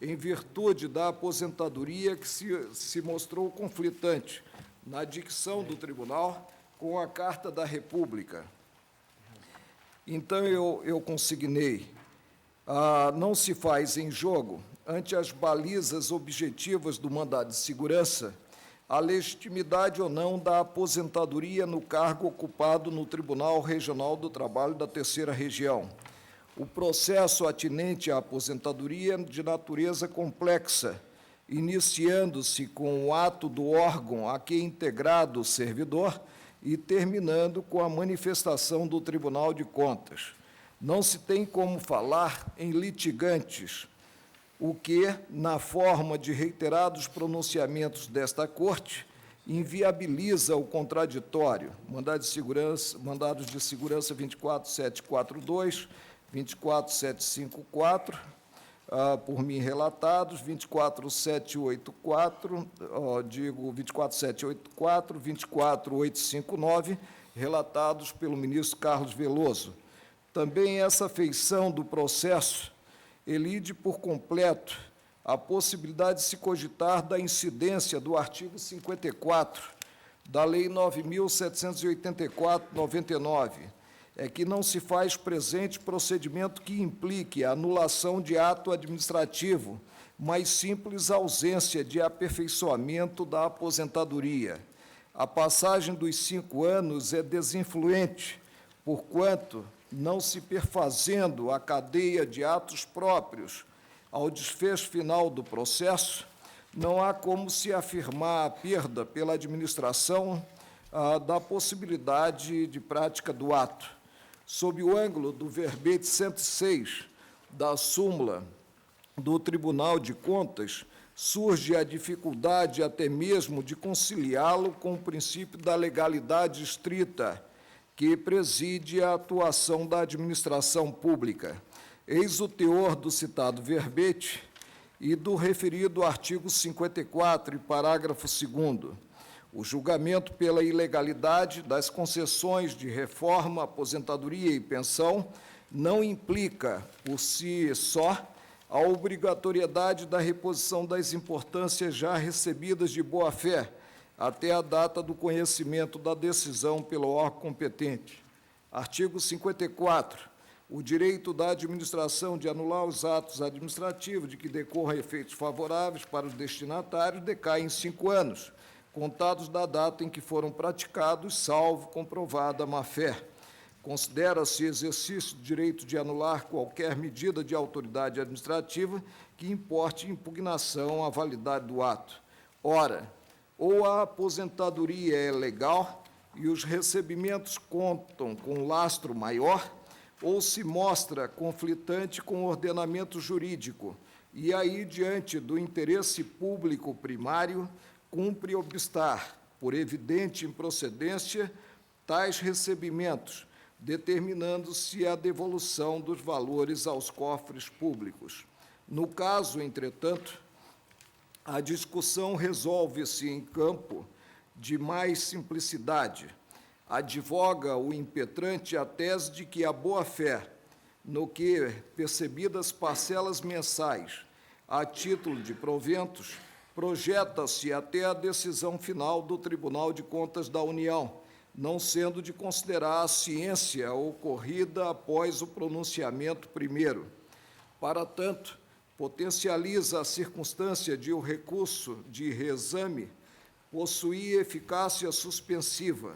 em virtude da aposentadoria que se mostrou conflitante na dicção do tribunal com a Carta da República. Então, eu consignei, não se faz em jogo, ante as balizas objetivas do mandado de segurança, a legitimidade ou não da aposentadoria no cargo ocupado no Tribunal Regional do Trabalho da Terceira Região. O processo atinente à aposentadoria de natureza complexa, iniciando-se com o ato do órgão a que é integrado o servidor e terminando com a manifestação do Tribunal de Contas. Não se tem como falar em litigantes, o que, na forma de reiterados pronunciamentos desta Corte, inviabiliza o contraditório. Mandados de segurança 24742, 24754, por mim relatados, 24784, 24784, 24859, relatados pelo ministro Carlos Veloso. Também essa feição do processo elide por completo a possibilidade de se cogitar da incidência do artigo 54 da Lei 9.784/99, que não se faz presente procedimento que implique a anulação de ato administrativo, mas simples ausência de aperfeiçoamento da aposentadoria. A passagem dos 5 anos é desinfluente, porquanto, não se perfazendo a cadeia de atos próprios ao desfecho final do processo, não há como se afirmar a perda pela administração da possibilidade de prática do ato. Sob o ângulo do verbete 106 da súmula do Tribunal de Contas, surge a dificuldade até mesmo de conciliá-lo com o princípio da legalidade estrita, que preside a atuação da administração pública. Eis o teor do citado verbete e do referido artigo 54 e parágrafo 2º. O julgamento pela ilegalidade das concessões de reforma, aposentadoria e pensão não implica, por si só, a obrigatoriedade da reposição das importâncias já recebidas de boa-fé, até a data do conhecimento da decisão pelo órgão competente. Artigo 54. O direito da administração de anular os atos administrativos de que decorram efeitos favoráveis para os destinatários decai em 5 anos, contados da data em que foram praticados, salvo comprovada má-fé. Considera-se exercício do direito de anular qualquer medida de autoridade administrativa que importe impugnação à validade do ato. Ora, ou a aposentadoria é legal e os recebimentos contam com lastro maior, ou se mostra conflitante com o ordenamento jurídico, e aí, diante do interesse público primário, cumpre obstar, por evidente improcedência, tais recebimentos, determinando-se a devolução dos valores aos cofres públicos. No caso, entretanto, a discussão resolve-se em campo de mais simplicidade. Advoga o impetrante a tese de que a boa-fé, no que percebidas parcelas mensais a título de proventos, projeta-se até a decisão final do Tribunal de Contas da União, não sendo de considerar a ciência ocorrida após o pronunciamento primeiro. Para tanto, potencializa a circunstância de o recurso de reexame possuir eficácia suspensiva,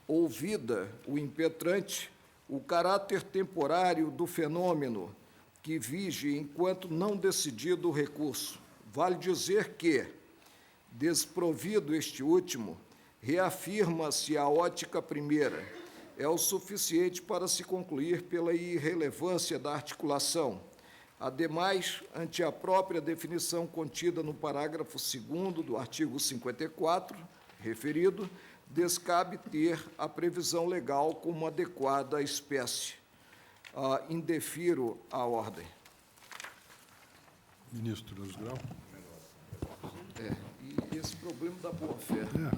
ouvida o impetrante, o caráter temporário do fenômeno que vige enquanto não decidido o recurso. Vale dizer que, desprovido este último, reafirma-se a ótica primeira, é o suficiente para se concluir pela irrelevância da articulação. Ademais, ante a própria definição contida no parágrafo 2º do artigo 54, referido, descabe ter a previsão legal como adequada à espécie. Indefiro a ordem. Ministro Leos Grau. esse problema da boa-fé. Né?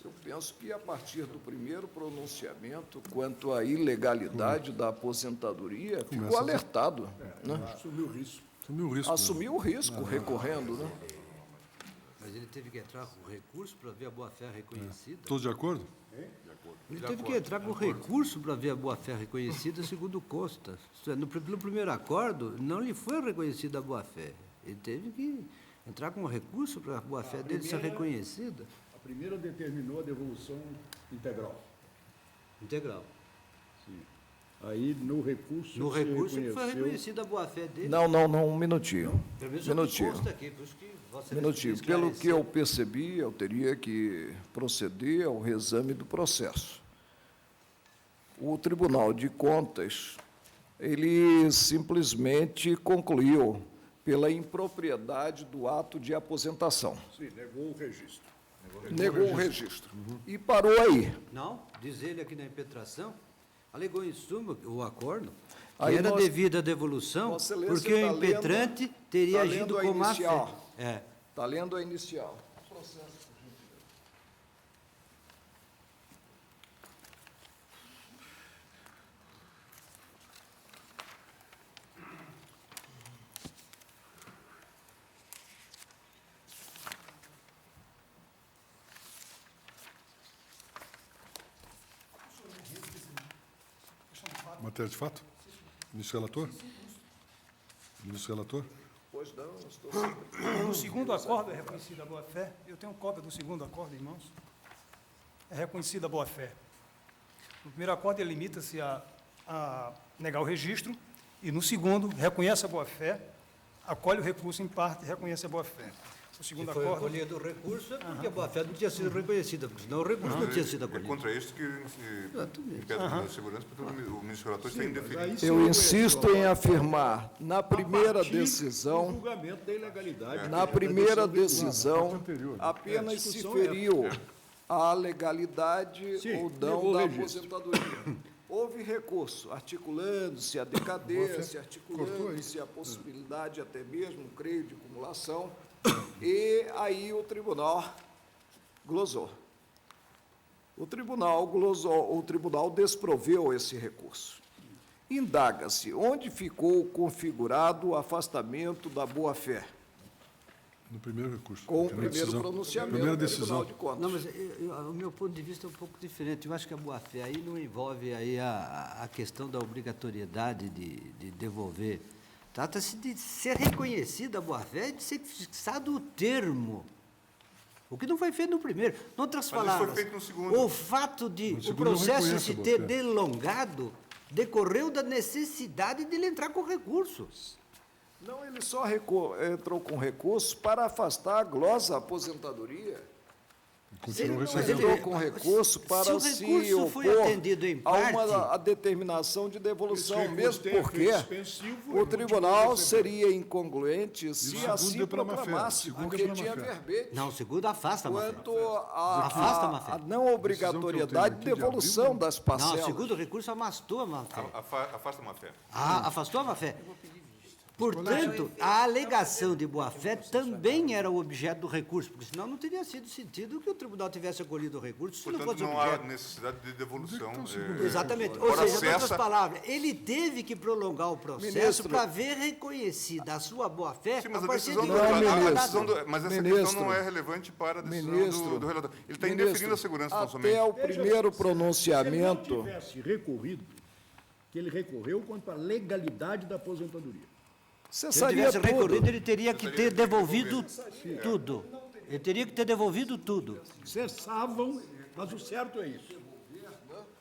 Eu penso que, a partir do primeiro pronunciamento quanto à ilegalidade da aposentadoria, ficou alertado. Né? Assumiu o risco. Assumiu o risco. Assumiu o risco, recorrendo. Né? Mas ele teve que entrar com recurso para ver a boa-fé reconhecida? Todos de acordo? Ele teve que entrar com recurso para ver a boa-fé reconhecida, segundo consta. Isto é, no primeiro acordo, não lhe foi reconhecida a boa-fé. Ele teve que entrar com recurso para a boa-fé dele ser reconhecida. A primeira determinou a devolução integral. Integral. Aí, no recurso, No se recurso foi reconheceu- reconhecida a boa-fé dele. Não, um minutinho. Pelo menos é o que Minutinho. consta aqui, por isso que Vossa Minutinho. Excelência Pelo que eu esclareceu. percebi, eu teria que proceder ao reexame do processo. O Tribunal de Contas, ele simplesmente concluiu pela impropriedade do ato de aposentação. Sim, negou o registro. Negou o registro. E parou aí. Não, diz ele aqui na impetração, alegou em suma o acordo, que Aí era nós- devida a devolução, Vossa Excelência porque o tá lendo- impetrante teria tá agido lendo a com má inicial. fé. É. Está lendo a inicial. Matéria de fato? Ministro relator? Ministro relator? Pois não, estou... No segundo acordo é reconhecida a boa-fé. Eu tenho cópia do segundo acordo, irmãos. É reconhecida a boa-fé. No primeiro acordo, ele limita-se a negar o registro, e no segundo, reconhece a boa-fé, acolhe o recurso em parte e reconhece a boa-fé. O Se segundo foi acordo... acolhido o recurso, é porque a boa-fé não tinha sido reconhecida, porque senão o recurso não tinha sido É acolhido. contra isso que pede a segurança, porque o ministro relator está indeferido. Aí se Eu reconheceu insisto a em boa-fé afirmar, na primeira a partir do decisão, julgamento da ilegalidade. na primeira decisão, anterior. apenas se discussão feriu a legalidade Sim, ou não negou o da registro. aposentadoria. Houve recurso, articulando-se a decadência, articulando-se a possibilidade até mesmo, creio, de acumulação, e aí o tribunal glosou. O tribunal desproveu esse recurso. Indaga-se onde ficou configurado o afastamento da boa-fé, No primeiro recurso. com o Primeira primeiro decisão. pronunciamento Primeira do Tribunal decisão. de Contas. Não, mas o meu ponto de vista é um pouco diferente. Eu acho que a boa-fé aí não envolve aí a questão da obrigatoriedade de devolver. Trata-se de ser reconhecida a boa-fé e de ser fixado o termo. O que não foi feito no primeiro. Em outras Mas isso palavras, foi feito no segundo. o fato de No o segundo não processo reconhece se a ter boa-fé. delongado decorreu da necessidade de ele entrar com recurso. Não, ele só entrou com recurso para afastar a glosa aposentadoria. Continua Ele não recebendo. entrou com recurso Se para o se recurso foi opor atendido em a uma parte- a determinação de devolução, Esse recurso mesmo tem porque efeito suspensivo, ele o tribunal continua recebendo. seria incongruente se segundo assim deu pela má-fé. proclamasse, Segundo porque deu pela tinha má-fé. verbete. Não, o segundo afasta a má-fé. Quanto Afasta a má-fé. a não obrigatoriedade de tenho aqui de devolução abril, das Não, o parcelas. segundo recurso afastou a má-fé. Afasta uma fé. Afastou a má-fé. Portanto, a alegação de boa-fé também era o objeto do recurso, porque senão não teria sido sentido que o tribunal tivesse acolhido o recurso se não Portanto, fosse não há objeto. necessidade de devolução. Exatamente. Ou Ora, seja, em outras cessa- palavras, ele teve que prolongar o processo Ministro. para ver reconhecida a sua boa-fé Sim, mas a a partir decisão de do Não, relator, ministro. mas essa Ministro. questão não é relevante para a decisão Ministro, do relator. Ele está Ministro, indeferindo a segurança, não somente. até o primeiro Se pronunciamento, ele não tivesse recorrido, que ele recorreu quanto à legalidade da aposentadoria. você Se ele tivesse sabia tudo. recorrido, ele teria que ter devolvido tudo. Ele teria que ter devolvido tudo. Cessavam, mas o certo é isso.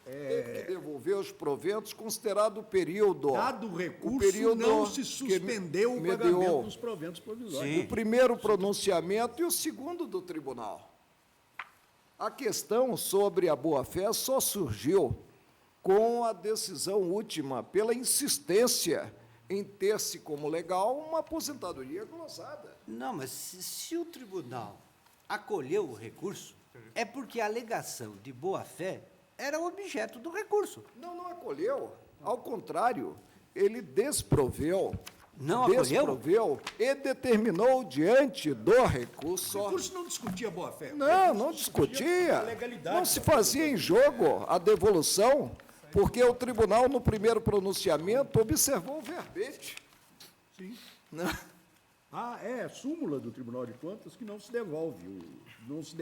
Teve que devolver os proventos considerado o período. Dado o recurso, período não se que suspendeu o mediou pagamento dos proventos provisórios. O primeiro pronunciamento e o segundo do tribunal. A questão sobre a boa-fé só surgiu com a decisão última, pela insistência em ter-se como legal uma aposentadoria glosada. Não, mas se o tribunal acolheu o recurso, é porque a alegação de boa-fé era o objeto do recurso. Não acolheu. Ao contrário, ele desproveu Não acolheu? desproveu e determinou diante do recurso. O recurso não discutia boa-fé. Não discutia. a legalidade Não se da fazia em jogo a devolução, porque o tribunal, no primeiro pronunciamento, observou o verbete. Sim. Não. É súmula do Tribunal de Contas que não se devolve, aos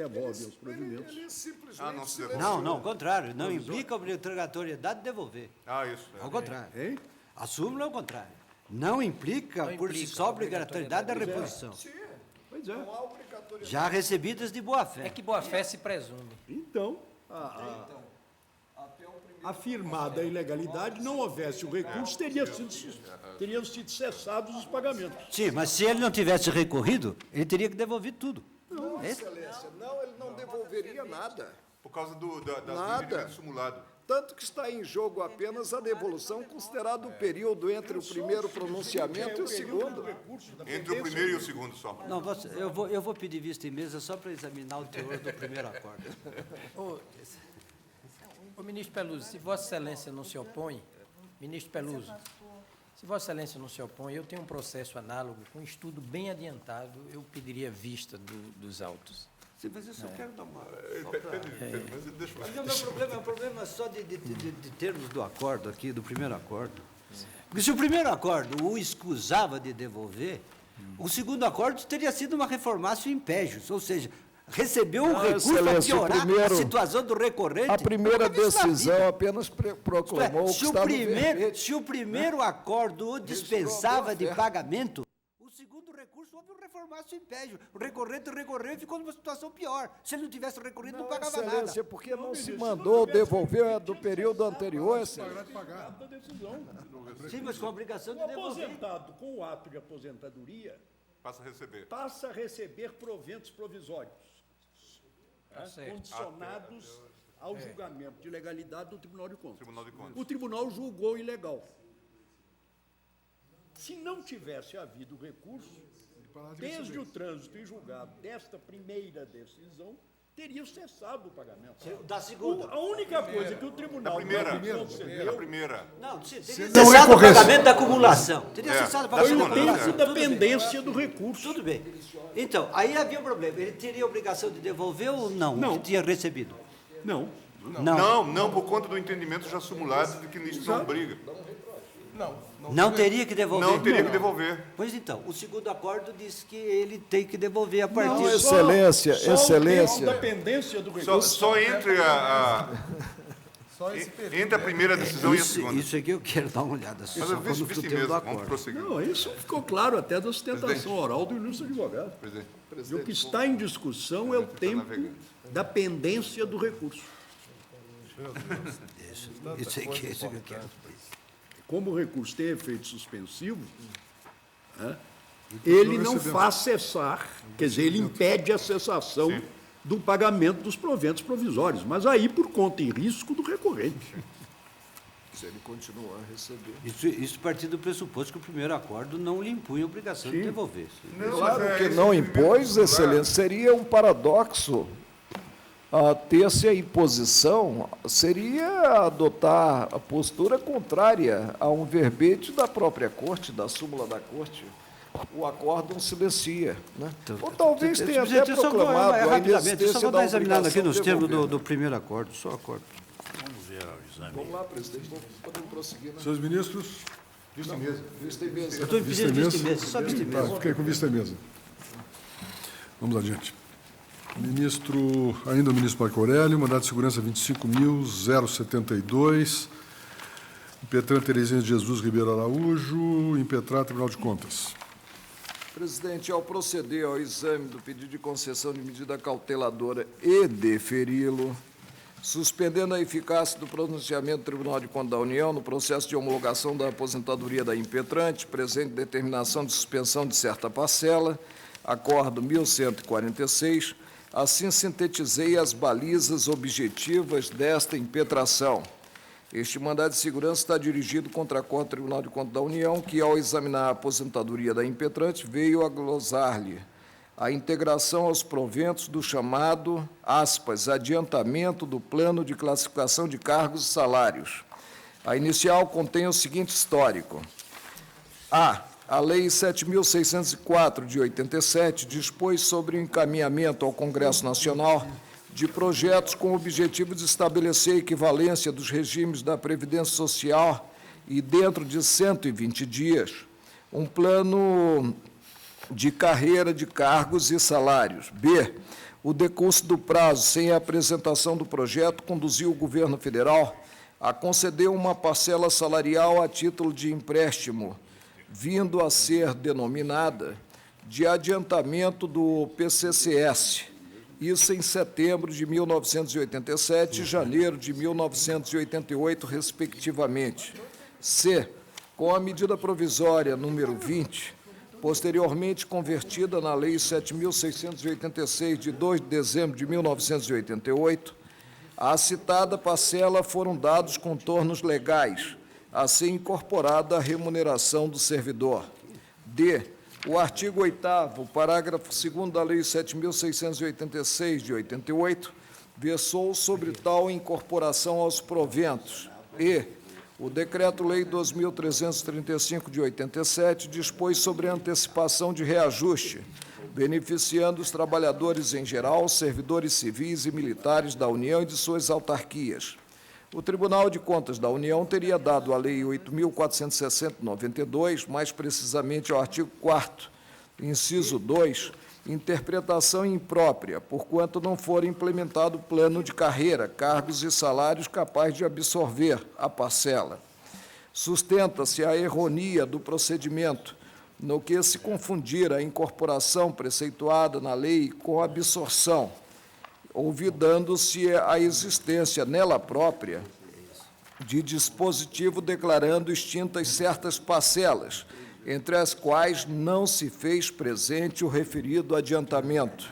provimentos. Ele simplesmente não se silenciou. Não, ao contrário. Não implica a obrigatoriedade de devolver. Isso. Ao contrário. Hein? A súmula é o contrário. Não implica, por si só, a obrigatoriedade da reposição. Pois é. Não há obrigatoriedade. Já recebidas de boa-fé. É que boa-fé se presume. Então, afirmada a ilegalidade, não houvesse o recurso, teriam sido cessados os pagamentos. Sim, mas se ele não tivesse recorrido, ele teria que devolver tudo. Não, Excelência, não, ele não devolveria nada. Por causa das Nada. dívidas de simulado. Tanto que está em jogo apenas a devolução, considerado o período entre o primeiro pronunciamento e o segundo. Entre o primeiro e o segundo só. Não, eu vou pedir vista em mesa só para examinar o teor do primeiro acordo. Ô, ministro Peluso, se Vossa Excelência não se opõe, ministro Peluso, se Vossa Excelência não se opõe, eu tenho um processo análogo, com estudo bem adiantado, eu pediria vista dos autos. Sim, mas eu só quero dar uma... Deixa eu Mas o meu problema é um problema só de termos do acordo aqui, do primeiro acordo. Porque se o primeiro acordo o escusava de devolver, o segundo acordo teria sido uma reformácio impégios, ou seja, recebeu um recurso para Excelência, o piorar primeiro- a situação do recorrente. A primeira Nunca vi isso na decisão vida. apenas proclamou Isto que é, estava no verbete. se o primeiro acordo o dispensava de boa-fé. pagamento, o segundo recurso houve um reformácio impédio. O recorrente recorreu e ficou numa situação pior. Se ele não tivesse recorrido, não pagava Excelência, nada. porque não se mandou devolver do período anterior, Excelência. Da decisão. Sim, mas com a obrigação de O devolver. aposentado com o ato de aposentadoria Passa a receber. passa a receber proventos provisórios, certo. condicionados ao julgamento de legalidade do Tribunal de Contas. Tribunal de Contas. O tribunal julgou ilegal. Se não tivesse havido recurso, desde o trânsito em julgado desta primeira decisão, teria cessado o pagamento. Da segunda. A única coisa que o tribunal Primeira. não concedeu A primeira. Não, sim, teria não cessado o recorresse. pagamento da acumulação. Teria cessado o da pagamento da segunda, acumulação. tempo da Tudo bem. pendência do recurso. Tudo bem. Então, aí havia um problema. Ele teria a obrigação de devolver ou não? Não. O que tinha recebido? Não. Não, por conta do entendimento já simulado de que nisso não briga. Não teria que devolver? Não teria que devolver. Pois então, o segundo acordo diz que ele tem que devolver a partir Não, do... Excelência, Só Excelência. o tempo da pendência do Só, recurso. só entre entre a primeira decisão e a segunda. Isso aqui eu quero dar uma olhada. Mas Só eu quando visto for o tempo mesmo. do Vamos acordo. prosseguir. Não, isso ficou claro até da sustentação Presidente. oral do ilustre advogado. Presidente. E o que está em discussão é o tempo navegando. da pendência do recurso. Isso aqui eu quero. Como o recurso tem efeito suspensivo, né, ele não faz cessar, quer dizer, ele impede a cessação do pagamento dos proventos provisórios, mas aí por conta e risco do recorrente. Se ele continuar a receber. Isso partir do pressuposto que o primeiro acordo não lhe impunha a obrigação de devolver. Claro que não impôs, Excelência, seria um paradoxo. Ter-se a imposição seria adotar a postura contrária a um verbete da própria Corte, da súmula da Corte. O acórdão silencia. Né? Ou talvez tenha até Gente, proclamado a rapidamente, eu só inexistência vou da dar examinado aqui obrigação nos de termos devolver. do primeiro acordo, só acordo. Vamos lá, presidente, podemos prosseguir. Né? Senhores ministros, Vista em mesa. Vista em mesa. Eu estou pedindo vista em mesa, só vista em tá, mesa. fiquei com vista em mesa. Vamos adiante. Ainda o ministro Marco Aurélio, mandado de segurança 25.072, Impetrar Terezinha de Jesus Ribeiro Araújo, Impetrar Tribunal de Contas. Presidente, ao proceder ao exame do pedido de concessão de medida cauteladora e deferi-lo, suspendendo a eficácia do pronunciamento do Tribunal de Contas da União no processo de homologação da aposentadoria da impetrante, presente determinação de suspensão de certa parcela, acordo 1146, assim sintetizei as balizas objetivas desta impetração. Este mandado de segurança está dirigido contra a Corte do Tribunal de Contas da União, que, ao examinar a aposentadoria da impetrante, veio a glosar-lhe a integração aos proventos do chamado, aspas, adiantamento do plano de classificação de cargos e salários. A inicial contém o seguinte histórico. A A Lei 7.604, de 87, dispôs sobre o encaminhamento ao Congresso Nacional de projetos com o objetivo de estabelecer a equivalência dos regimes da Previdência Social e, dentro de 120 dias, um plano de carreira de cargos e salários. B. O decurso do prazo sem a apresentação do projeto conduziu o governo federal a conceder uma parcela salarial a título de empréstimo, vindo a ser denominada de adiantamento do PCCS, isso em setembro de 1987 e janeiro de 1988, respectivamente. C. Com a medida provisória número 20, posteriormente convertida na Lei 7.686, de 2 de dezembro de 1988, à citada parcela foram dados contornos legais, a ser incorporada a remuneração do servidor. D. O artigo 8º, parágrafo 2º da Lei 7.686, de 88, versou sobre tal incorporação aos proventos. E. O Decreto-Lei 2.335, de 87, dispôs sobre a antecipação de reajuste, beneficiando os trabalhadores em geral, servidores civis e militares da União e de suas autarquias. O Tribunal de Contas da União teria dado à Lei 8.460/92, mais precisamente ao artigo 4º, inciso 2, interpretação imprópria, porquanto não for implementado plano de carreira, cargos e salários capaz de absorver a parcela. Sustenta-se a erronia do procedimento, no que se confundir a incorporação preceituada na lei com a absorção, olvidando-se a existência nela própria de dispositivo declarando extintas certas parcelas, entre as quais não se fez presente o referido adiantamento.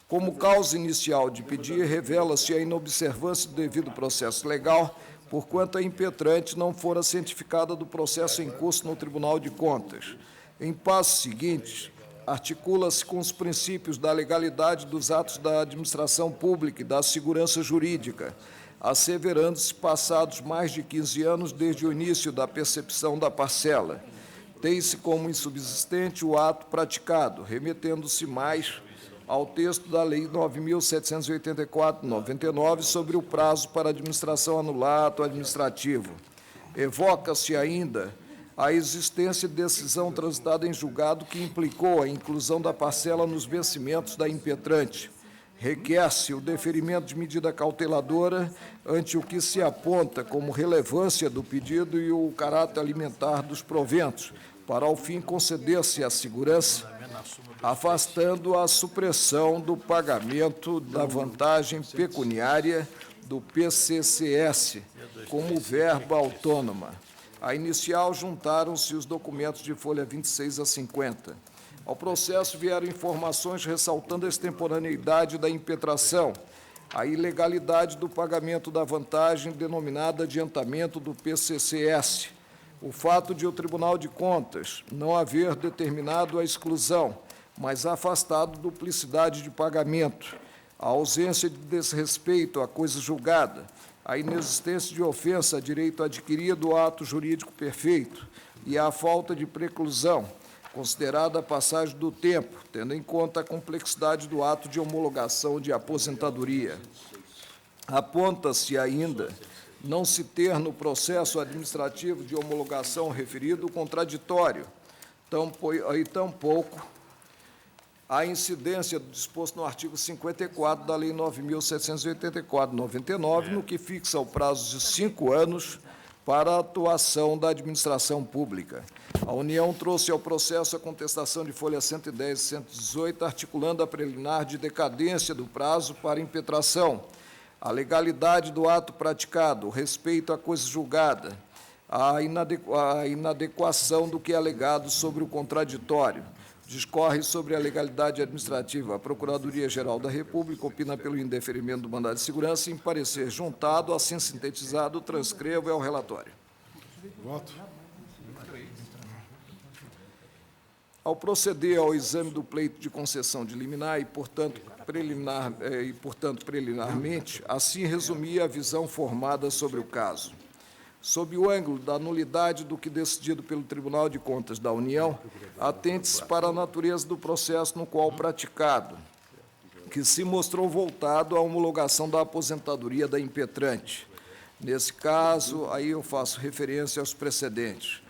Como causa inicial de pedir, revela-se a inobservância do devido processo legal, porquanto a impetrante não fora cientificada do processo em curso no Tribunal de Contas. Em passos seguintes, articula-se com os princípios da legalidade dos atos da administração pública e da segurança jurídica, asseverando-se passados mais de 15 anos desde o início da percepção da parcela. Tem-se como insubsistente o ato praticado, remetendo-se mais ao texto da Lei 9.784/99 sobre o prazo para administração anular ato administrativo. Evoca-se ainda a existência de decisão transitada em julgado que implicou a inclusão da parcela nos vencimentos da impetrante. Requer-se o deferimento de medida cauteladora ante o que se aponta como relevância do pedido e o caráter alimentar dos proventos, para ao fim conceder-se a segurança, afastando a supressão do pagamento da vantagem pecuniária do PCCS como verba autônoma. A inicial juntaram-se os documentos de folha 26 a 50. Ao processo vieram informações ressaltando a extemporaneidade da impetração, a ilegalidade do pagamento da vantagem denominada adiantamento do PCCS, o fato de o Tribunal de Contas não haver determinado a exclusão, mas afastado duplicidade de pagamento, a ausência de desrespeito à coisa julgada, a inexistência de ofensa a direito adquirido ao ato jurídico perfeito e a falta de preclusão, considerada a passagem do tempo, tendo em conta a complexidade do ato de homologação de aposentadoria. Aponta-se ainda não se ter no processo administrativo de homologação referido o contraditório, e tampouco a incidência do disposto no artigo 54 da Lei 9.784/99, no que fixa o prazo de 5 anos para a atuação da administração pública. A União trouxe ao processo a contestação de folha 110 e 118, articulando a preliminar de decadência do prazo para impetração, a legalidade do ato praticado, o respeito à coisa julgada, a inadequação do que é alegado sobre o contraditório. Discorre sobre a legalidade administrativa. A Procuradoria-Geral da República opina pelo indeferimento do mandado de segurança e, em parecer juntado, assim sintetizado, transcrevo ao relatório. Voto. Ao proceder ao exame do pleito de concessão de liminar e, portanto, preliminarmente, assim resumia a visão formada sobre o caso. sob o ângulo da nulidade do que decidido pelo Tribunal de Contas da União, atente-se para a natureza do processo no qual praticado, que se mostrou voltado à homologação da aposentadoria da impetrante. Nesse caso, aí eu faço referência aos precedentes.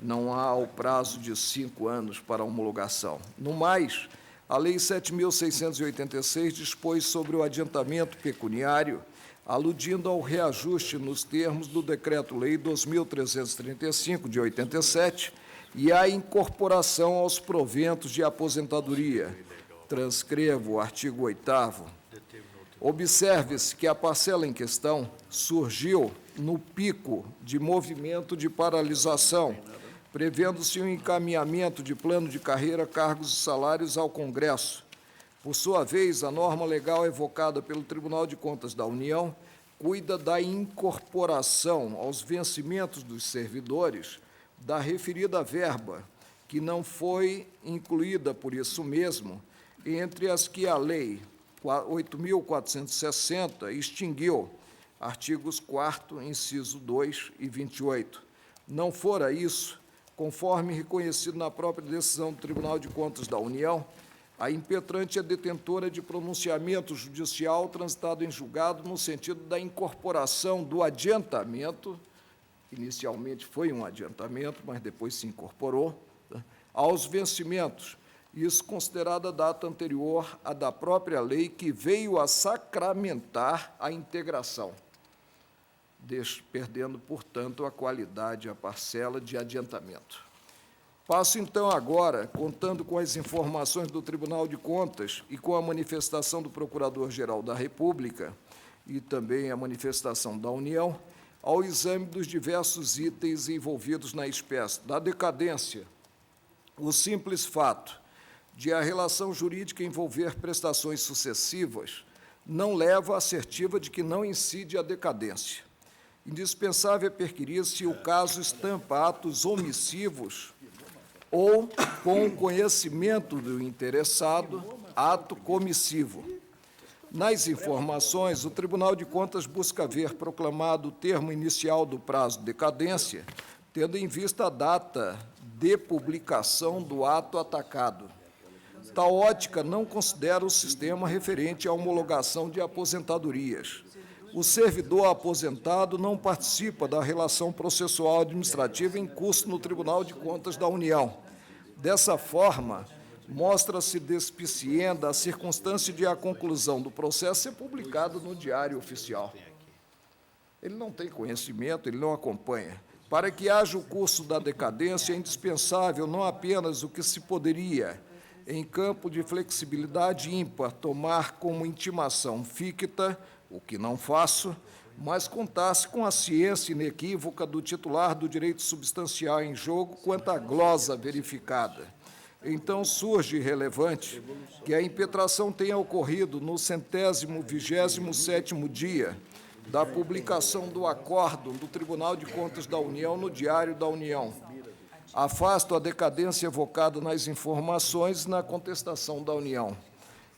Não há o prazo de 5 anos para a homologação. No mais, a Lei 7.686 dispôs sobre o adiantamento pecuniário, aludindo ao reajuste nos termos do Decreto-Lei 2.335, de 87, e à incorporação aos proventos de aposentadoria. Transcrevo o artigo 8º. Observe-se que a parcela em questão surgiu no pico de movimento de paralisação, prevendo-se um encaminhamento de plano de carreira, cargos e salários ao Congresso. Por sua vez, a norma legal evocada pelo Tribunal de Contas da União cuida da incorporação aos vencimentos dos servidores da referida verba, que não foi incluída por isso mesmo entre as que a Lei 8.460 extinguiu, artigos 4º, inciso 2 e 28. Não fora isso, conforme reconhecido na própria decisão do Tribunal de Contas da União, a impetrante é detentora de pronunciamento judicial transitado em julgado no sentido da incorporação do adiantamento, inicialmente foi um adiantamento, mas depois se incorporou, aos vencimentos, isso considerada a data anterior à da própria lei que veio a sacramentar a integração, perdendo, portanto, a qualidade, a parcela de adiantamento. Passo, então, agora, contando com as informações do Tribunal de Contas e com a manifestação do Procurador-Geral da República e também a manifestação da União, ao exame dos diversos itens envolvidos na espécie da decadência. O simples fato de a relação jurídica envolver prestações sucessivas não leva à assertiva de que não incide a decadência. Indispensável é perquirir se o caso estampa atos omissivos ou, com o conhecimento do interessado, ato comissivo. Nas informações, o Tribunal de Contas busca ver proclamado o termo inicial do prazo de decadência, tendo em vista a data de publicação do ato atacado. Tal ótica não considera o sistema referente à homologação de aposentadorias. O servidor aposentado não participa da relação processual administrativa em curso no Tribunal de Contas da União. Dessa forma, mostra-se despicienda a circunstância de a conclusão do processo ser publicado no Diário Oficial. Ele não tem conhecimento, ele não acompanha. Para que haja o curso da decadência, é indispensável não apenas o que se poderia, em campo de flexibilidade ímpar, tomar como intimação ficta, o que não faço, mas contasse com a ciência inequívoca do titular do direito substancial em jogo quanto à glosa verificada. Então, surge relevante que a impetração tenha ocorrido no 127º dia da publicação do acórdão do Tribunal de Contas da União no Diário da União. Afasto a decadência evocada nas informações na contestação da União.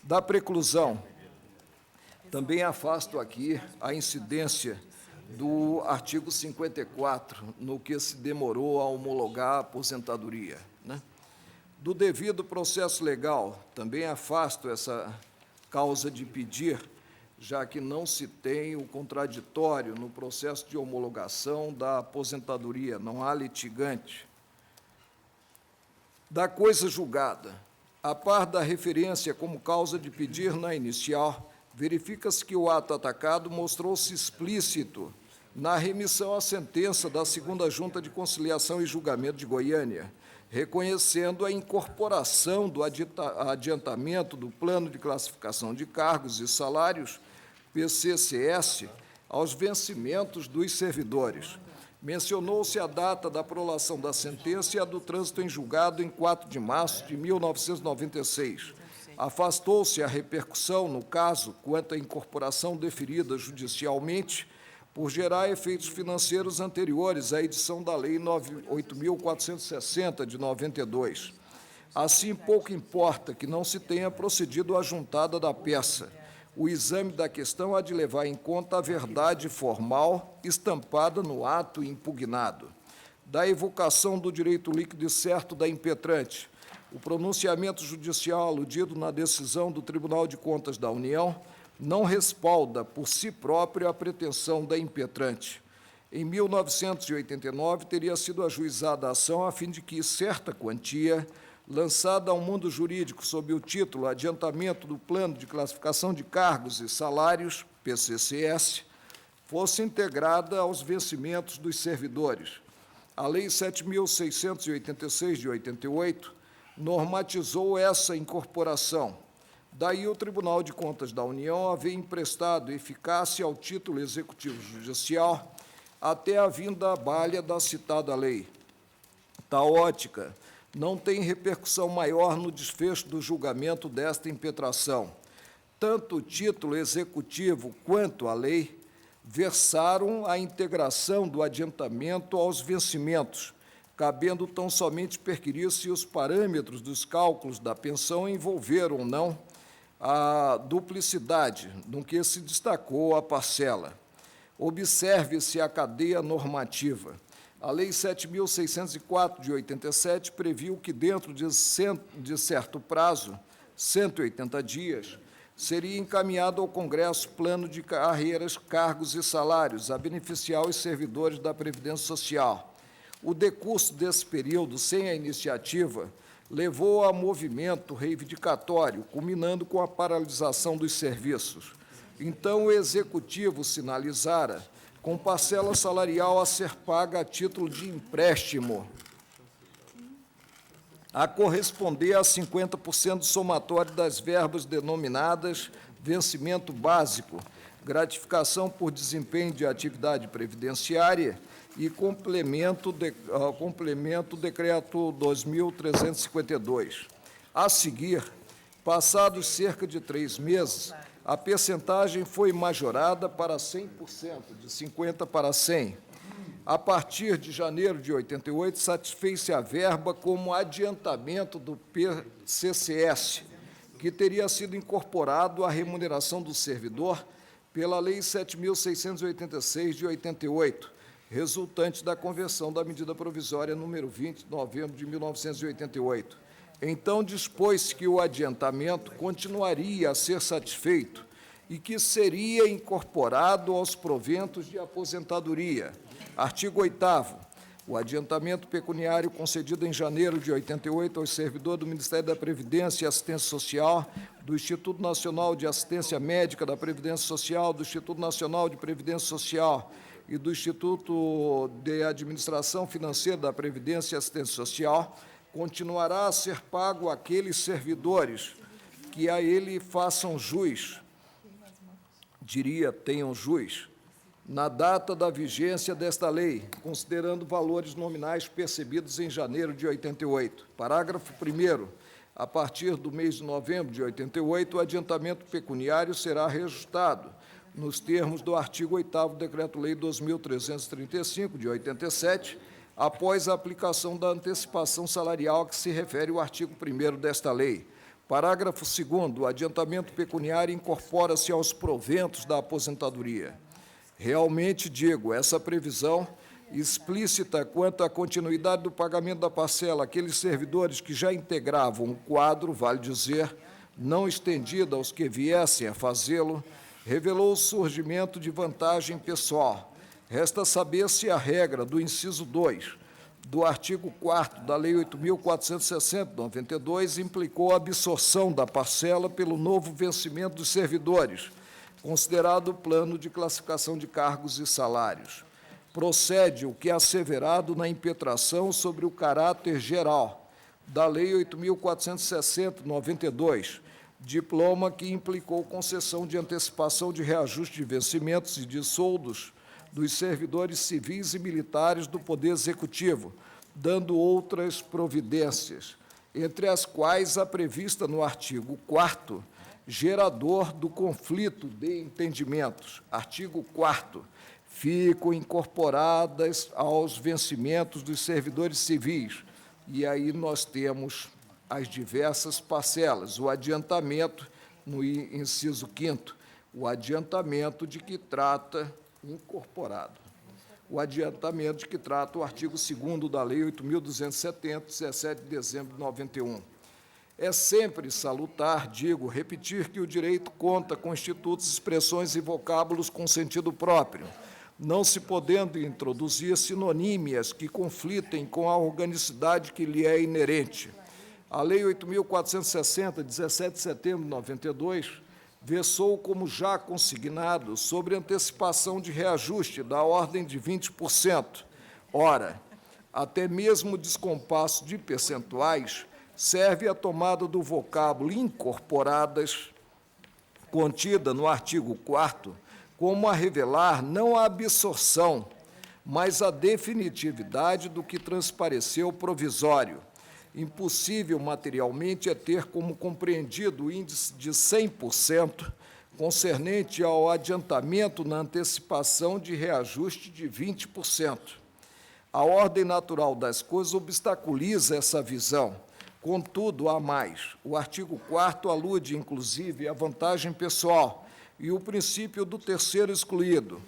Da preclusão, também afasto aqui a incidência do artigo 54, no que se demorou a homologar a aposentadoria, né? Do devido processo legal, também afasto essa causa de pedir, já que não se tem o contraditório no processo de homologação da aposentadoria, não há litigante. Da coisa julgada, a par da referência como causa de pedir na inicial, verifica-se que o ato atacado mostrou-se explícito na remissão à sentença da 2ª Junta de Conciliação e Julgamento de Goiânia, reconhecendo a incorporação do adiantamento do Plano de Classificação de Cargos e Salários, PCCS, aos vencimentos dos servidores. Mencionou-se a data da prolação da sentença e a do trânsito em julgado em 4 de março de 1996. Afastou-se a repercussão, no caso, quanto à incorporação deferida judicialmente, por gerar efeitos financeiros anteriores à edição da Lei 8.460, de 92. Assim, pouco importa que não se tenha procedido à juntada da peça, o exame da questão há de levar em conta a verdade formal estampada no ato impugnado. Da evocação do direito líquido e certo da impetrante, o pronunciamento judicial aludido na decisão do Tribunal de Contas da União não respalda por si próprio a pretensão da impetrante. Em 1989, teria sido ajuizada a ação a fim de que certa quantia, lançada ao mundo jurídico sob o título Adiantamento do Plano de Classificação de Cargos e Salários, PCCS, fosse integrada aos vencimentos dos servidores. A Lei 7.686, de 88, normatizou essa incorporação. Daí o Tribunal de Contas da União haver emprestado eficácia ao título executivo judicial até a vinda à balha da citada lei. Tal ótica não tem repercussão maior no desfecho do julgamento desta impetração. Tanto o título executivo quanto a lei versaram a integração do adiantamento aos vencimentos, cabendo tão somente perquirir se os parâmetros dos cálculos da pensão envolveram ou não a duplicidade, no que se destacou a parcela. Observe-se a cadeia normativa. A Lei 7.604, de 87, previu que, dentro de certo prazo, 180 dias, seria encaminhado ao Congresso plano de carreiras, cargos e salários a beneficiar os servidores da Previdência Social. O decurso desse período, sem a iniciativa, levou a movimento reivindicatório, culminando com a paralisação dos serviços. Então, o Executivo sinalizara com parcela salarial a ser paga a título de empréstimo, a corresponder a 50% do somatório das verbas denominadas vencimento básico, gratificação por desempenho de atividade previdenciária e complemento decreto 2.352. A seguir, passados cerca de 3 meses, a percentagem foi majorada para 100%, de 50% para 100%. A partir de janeiro de 88, satisfez-se a verba como adiantamento do PCCS, que teria sido incorporado à remuneração do servidor pela Lei 7.686, de 88, resultante da conversão da medida provisória número 20, de novembro de 1988. Então, dispôs-se que o adiantamento continuaria a ser satisfeito e que seria incorporado aos proventos de aposentadoria. Artigo 8º. O adiantamento pecuniário concedido em janeiro de 88 aos servidores do Ministério da Previdência e Assistência Social, do Instituto Nacional de Assistência Médica da Previdência Social, do Instituto Nacional de Previdência Social e do Instituto de Administração Financeira da Previdência e Assistência Social, continuará a ser pago àqueles servidores que a ele façam jus, tenham jus, na data da vigência desta lei, considerando valores nominais percebidos em janeiro de 88. Parágrafo 1º. A partir do mês de novembro de 88, o adiantamento pecuniário será reajustado nos termos do artigo 8º do Decreto-Lei 2.335, de 87, após a aplicação da antecipação salarial a que se refere o artigo 1º desta lei. Parágrafo 2º. O adiantamento pecuniário incorpora-se aos proventos da aposentadoria. Realmente, digo, essa previsão explícita quanto à continuidade do pagamento da parcela àqueles servidores que já integravam o quadro, vale dizer, não estendida aos que viessem a fazê-lo, revelou o surgimento de vantagem pessoal. Resta saber se a regra do inciso 2 do artigo 4º da Lei 8.460, de 92, implicou a absorção da parcela pelo novo vencimento dos servidores, considerado o plano de classificação de cargos e salários. Procede o que é asseverado na impetração sobre o caráter geral da Lei 8.460, de 92, diploma que implicou concessão de antecipação de reajuste de vencimentos e de soldos dos servidores civis e militares do Poder Executivo, dando outras providências, entre as quais a prevista no artigo 4º, gerador do conflito de entendimentos. Artigo 4º. Ficam incorporadas aos vencimentos dos servidores civis. E aí nós temos as diversas parcelas. O adiantamento, no inciso 5º, o adiantamento de que trata incorporado. O adiantamento de que trata o artigo 2º da Lei 8.270, 17 de dezembro de 91. É sempre salutar, repetir que o direito conta com institutos, expressões e vocábulos com sentido próprio, não se podendo introduzir sinonímias que conflitem com a organicidade que lhe é inerente. A Lei 8.460, 17 de setembro de 92, versou como já consignado sobre antecipação de reajuste da ordem de 20%. Ora, até mesmo o descompasso de percentuais serve à tomada do vocábulo incorporadas, contida no artigo 4º, como a revelar não a absorção, mas a definitividade do que transpareceu provisório. Impossível materialmente é ter como compreendido o índice de 100% concernente ao adiantamento na antecipação de reajuste de 20%. A ordem natural das coisas obstaculiza essa visão. Contudo, há mais. O artigo 4º alude, inclusive, à vantagem pessoal e o princípio do terceiro excluído.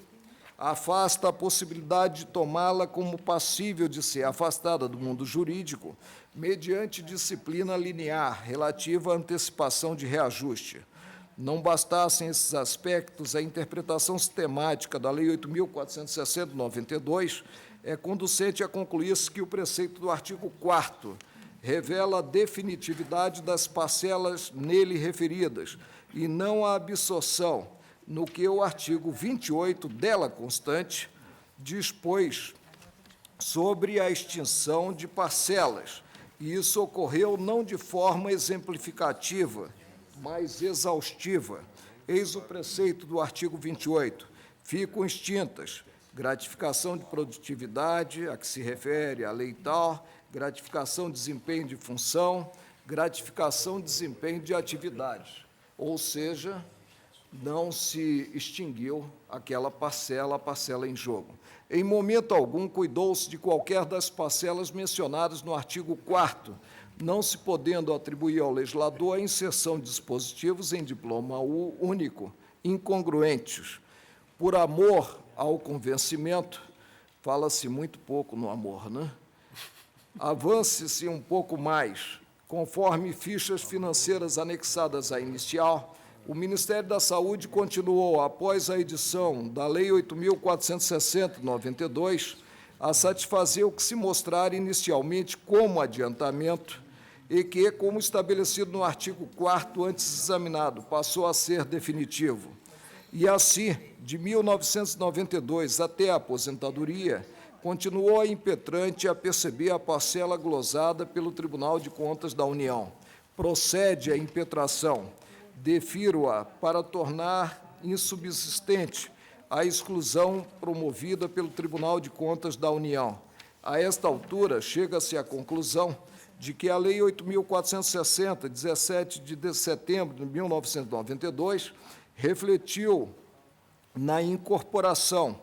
Afasta a possibilidade de tomá-la como passível de ser afastada do mundo jurídico mediante disciplina linear relativa à antecipação de reajuste. Não bastassem esses aspectos, a interpretação sistemática da Lei 8.460, 92, é conducente a concluir-se que o preceito do artigo 4º revela a definitividade das parcelas nele referidas, e não a absorção, no que o artigo 28 dela constante dispôs sobre a extinção de parcelas, e isso ocorreu não de forma exemplificativa, mas exaustiva. Eis o preceito do artigo 28. Ficam extintas gratificação de produtividade, a que se refere a lei tal, gratificação de desempenho de função, gratificação de desempenho de atividade. Ou seja, não se extinguiu aquela parcela, a parcela em jogo. Em momento algum, cuidou-se de qualquer das parcelas mencionadas no artigo 4º, não se podendo atribuir ao legislador a inserção de dispositivos em diploma único, incongruentes. Por amor ao convencimento, fala-se muito pouco no amor, né? Avance-se um pouco mais, conforme fichas financeiras anexadas à inicial. O Ministério da Saúde continuou, após a edição da Lei 8.460, 92, a satisfazer o que se mostrara inicialmente como adiantamento e que, como estabelecido no artigo 4º antes examinado, passou a ser definitivo. E assim, de 1992 até a aposentadoria, continuou a impetrante a perceber a parcela glosada pelo Tribunal de Contas da União. Procede a impetração. Defiro-a para tornar insubsistente a exclusão promovida pelo Tribunal de Contas da União. A esta altura, chega-se à conclusão de que a Lei 8.460, 17 de setembro de 1992, refletiu na incorporação,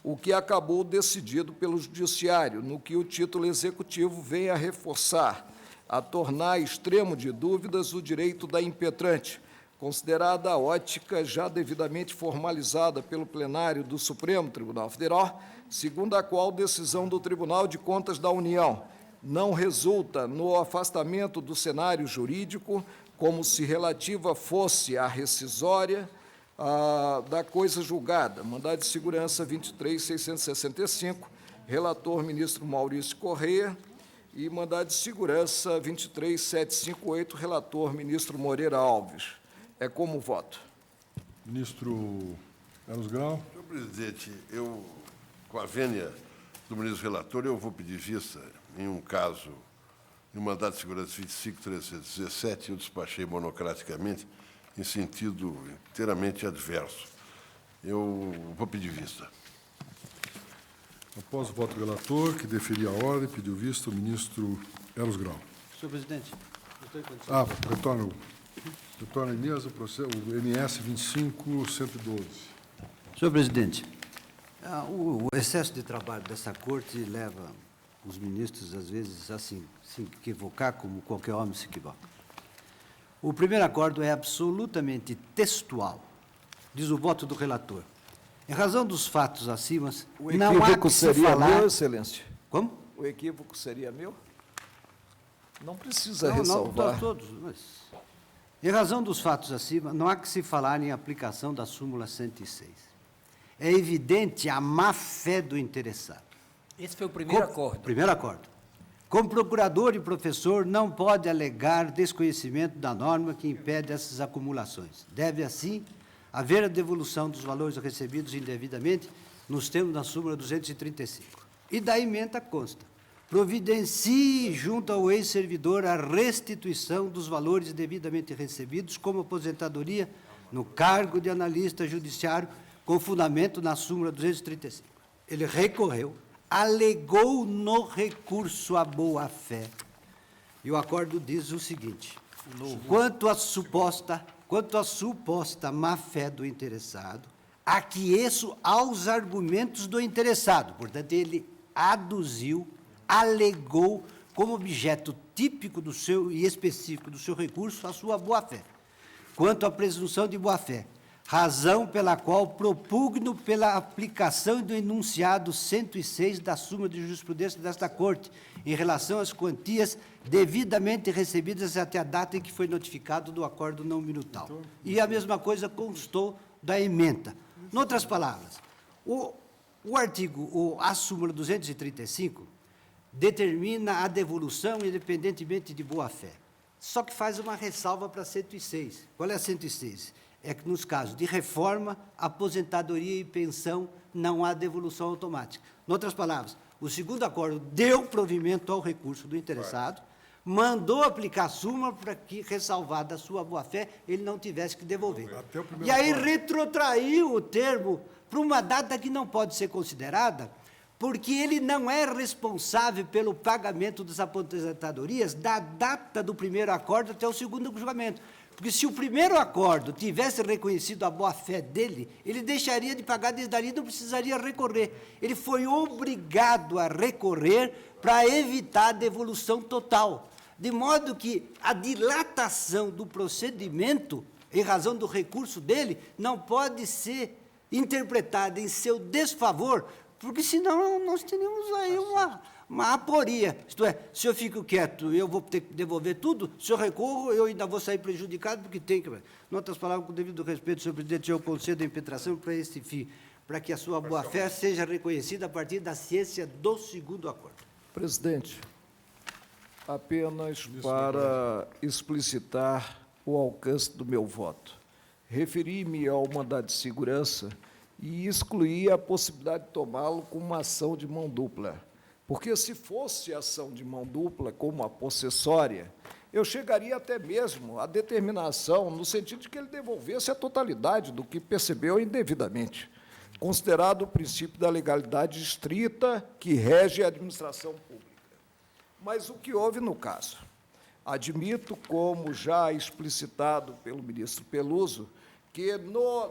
o que acabou decidido pelo Judiciário, no que o título executivo vem a reforçar, a tornar extremo de dúvidas o direito da impetrante, considerada a ótica já devidamente formalizada pelo plenário do Supremo Tribunal Federal, segundo a qual decisão do Tribunal de Contas da União não resulta no afastamento do cenário jurídico, como se relativa fosse à rescisória da coisa julgada. Mandado de segurança 23.665, relator ministro Maurício Corrêa, e mandado de segurança 23.758, relator ministro Moreira Alves. É como voto. Ministro Carlos Grau. Senhor presidente, com a vênia do ministro relator, eu vou pedir vista em um caso, no mandado de segurança 25.317, eu despachei monocraticamente em sentido inteiramente adverso. Eu vou pedir vista. Após o voto do relator, que deferia a ordem, pediu vista o ministro Carlos Grau. Senhor presidente, eu estou em condição. Retorna em mesa o MS 25.112. Senhor presidente, o excesso de trabalho dessa corte leva os ministros, às vezes, a se equivocar, como qualquer homem se equivoca. O primeiro acordo é absolutamente textual. diz o voto do relator. Em razão dos fatos acima, O não há equívoco que se seria falar... meu, excelência? Como? O equívoco seria meu? Não precisa Não, ressalvar. todos, mas... Em razão dos fatos acima, não há que se falar em aplicação da súmula 106. É evidente a má-fé do interessado. Esse foi o primeiro acordo. Primeiro acordo. Como procurador e professor, não pode alegar desconhecimento da norma que impede essas acumulações. Deve, assim, haver a devolução dos valores recebidos indevidamente nos termos da súmula 235. E da ementa consta: providencie junto ao ex-servidor a restituição dos valores devidamente recebidos como aposentadoria no cargo de analista judiciário, com fundamento na súmula 235. Ele recorreu, alegou no recurso a boa-fé. E o acordo diz o seguinte: quanto à suposta má-fé do interessado, aqueço aos argumentos do interessado. Portanto, ele aduziu, alegou como objeto típico do seu e específico do seu recurso a sua boa-fé. Quanto à presunção de boa-fé, razão pela qual propugno pela aplicação do enunciado 106 da súmula de jurisprudência desta Corte, em relação às quantias devidamente recebidas até a data em que foi notificado do acordo não minutal. E a mesma coisa constou da ementa. Em outras palavras, a súmula 235 determina a devolução independentemente de boa-fé. Só que faz uma ressalva para a 106. Qual é a 106? É que, nos casos de reforma, aposentadoria e pensão, não há devolução automática. Em outras palavras, o segundo acordo deu provimento ao recurso do interessado, mandou aplicar a súmula para que, ressalvada a sua boa-fé, ele não tivesse que devolver. E aí retrotraiu o termo para uma data que não pode ser considerada, porque ele não é responsável pelo pagamento das aposentadorias da data do primeiro acordo até o segundo julgamento. Porque se o primeiro acordo tivesse reconhecido a boa-fé dele, ele deixaria de pagar desde ali e não precisaria recorrer. Ele foi obrigado a recorrer para evitar a devolução total. De modo que a dilatação do procedimento, em razão do recurso dele, não pode ser interpretada em seu desfavor, porque senão nós teríamos aí uma aporia. Isto é, se eu fico quieto, eu vou ter que devolver tudo, se eu recorro, eu ainda vou sair prejudicado, porque tem que... Em outras palavras, com devido respeito, senhor presidente, eu concedo a impetração para este fim, para que a sua boa-fé seja reconhecida a partir da ciência do segundo acordo. Presidente, apenas para explicitar o alcance do meu voto. Referi-me ao mandado de segurança e excluí a possibilidade de tomá-lo como uma ação de mão dupla. Porque, se fosse ação de mão dupla, como a possessória, eu chegaria até mesmo à determinação no sentido de que ele devolvesse a totalidade do que percebeu indevidamente, considerado o princípio da legalidade estrita que rege a administração pública. Mas o que houve no caso? Admito, como já explicitado pelo ministro Peluso, que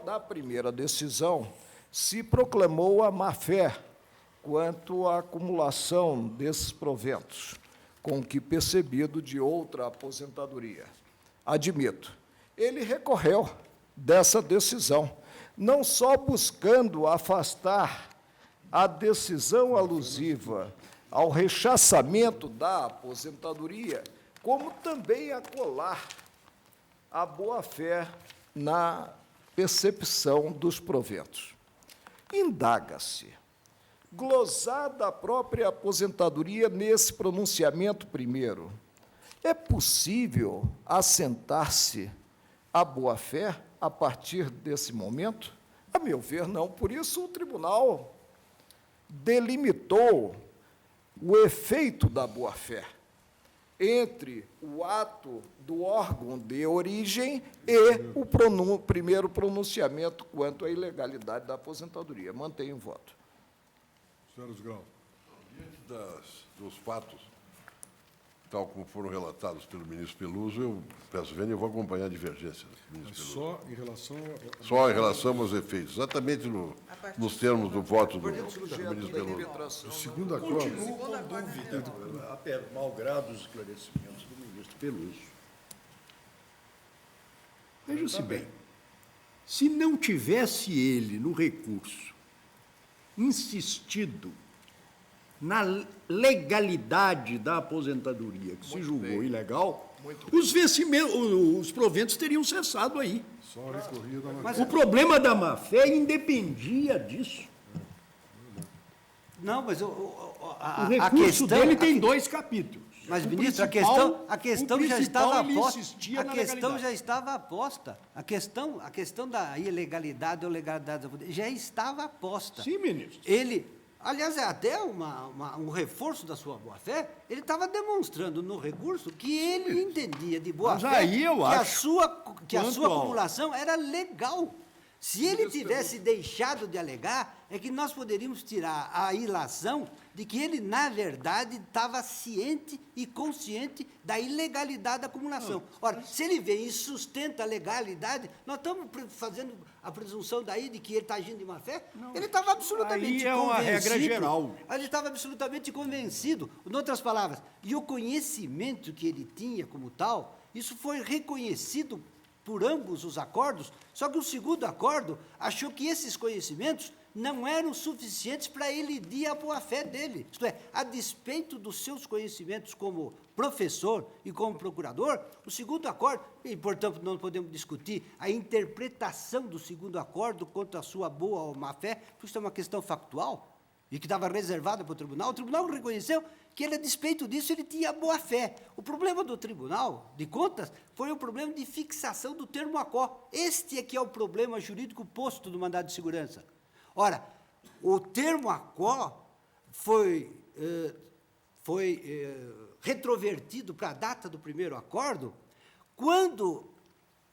na primeira decisão se proclamou a má-fé quanto à acumulação desses proventos, com que percebido de outra aposentadoria. Admito. Ele recorreu dessa decisão, não só buscando afastar a decisão alusiva ao rechaçamento da aposentadoria, como também acolar a boa-fé na percepção dos proventos. Indaga-se, glosada a própria aposentadoria nesse pronunciamento primeiro, é possível assentar-se a boa-fé a partir desse momento? A meu ver, não. Por isso, o tribunal delimitou o efeito da boa-fé entre o ato do órgão de origem e o primeiro pronunciamento quanto à ilegalidade da aposentadoria. Mantenho o voto. Senhores Grau. Diante dos fatos, tal como foram relatados pelo ministro Peluso, eu peço vênia, eu vou acompanhar a divergência do ministro Peluso. Só em relação Só em relação aos efeitos, exatamente nos termos do voto do ministro Peluso. o segundo acordo. Continuo com dúvida, malgrado os esclarecimentos do ministro Peluso. Veja-se bem, Se não tivesse ele, no recurso, insistido na legalidade da aposentadoria, que se julgou ilegal, os vencimentos, os proventos teriam cessado aí. Só recorria da má-fé. O problema da má-fé independia disso. Não, mas O recurso dele tem 2 capítulos. Mas, O ministro, a questão já estava aposta. A questão já estava aposta. A questão da ilegalidade ou legalidade já estava aposta. Sim, ministro. Ele, aliás, é até um reforço da sua boa-fé, ele estava demonstrando no recurso que ele entendia de boa-fé Mas aí eu acho, que a quanto sua ao- acumulação era legal. Se ele tivesse deixado de alegar, é que nós poderíamos tirar a ilação de que ele, na verdade, estava ciente e consciente da ilegalidade da acumulação. Ora, se ele vem e sustenta a legalidade, nós estamos fazendo a presunção daí de que ele está agindo de má fé? Ele estava absolutamente Aí é uma convencido. regra geral. Ele estava absolutamente convencido. Em outras palavras, e o conhecimento que ele tinha como tal, isso foi reconhecido por ambos os acordos, só que o segundo acordo achou que esses conhecimentos não eram suficientes para elidir a boa-fé dele. Isto é, a despeito dos seus conhecimentos como professor e como procurador, o segundo acordo, e portanto não podemos discutir a interpretação do segundo acordo quanto à sua boa ou má-fé, porque isso é uma questão factual e que estava reservada para o tribunal reconheceu que ele, a despeito disso, ele tinha boa-fé. O problema do Tribunal de Contas foi o problema de fixação do termo aquó. Este é que é o problema jurídico posto do mandado de segurança. Ora, o termo aquó foi retrovertido para a data do primeiro acordo, quando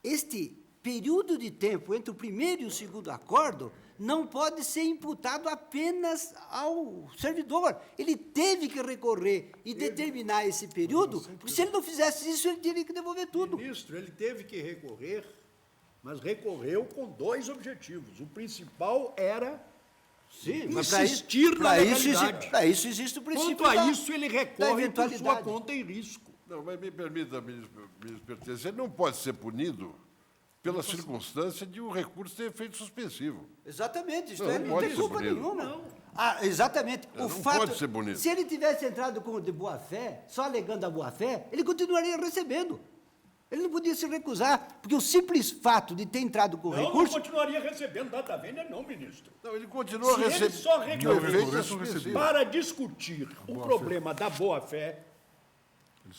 este período de tempo entre o primeiro e o segundo acordo não pode ser imputado apenas ao servidor. Ele teve que recorrer e determinar esse período, porque se ele não fizesse isso, ele teria que devolver tudo. Ministro, ele teve que recorrer, mas recorreu com 2 objetivos. O principal era insistir na legalidade. Para isso existe o princípio Quanto a da- isso, ele da recorre por sua eventualidade. conta em risco. Não, mas me permita, ministro Pertence, ele não pode ser punido pela circunstância de o recurso ter efeito suspensivo. Exatamente, isso Não, ele não não pode tem ser culpa punido. nenhuma. Exatamente. Não pode ser punido. Se ele tivesse entrado com de boa-fé, só alegando a boa-fé, ele continuaria recebendo. Ele não podia se recusar, porque o simples fato de ter entrado com recurso... continuaria recebendo data vênia, não, ministro. Não, ele continua Se ele recebendo. só recorreu suspensivo. para discutir o problema da boa-fé,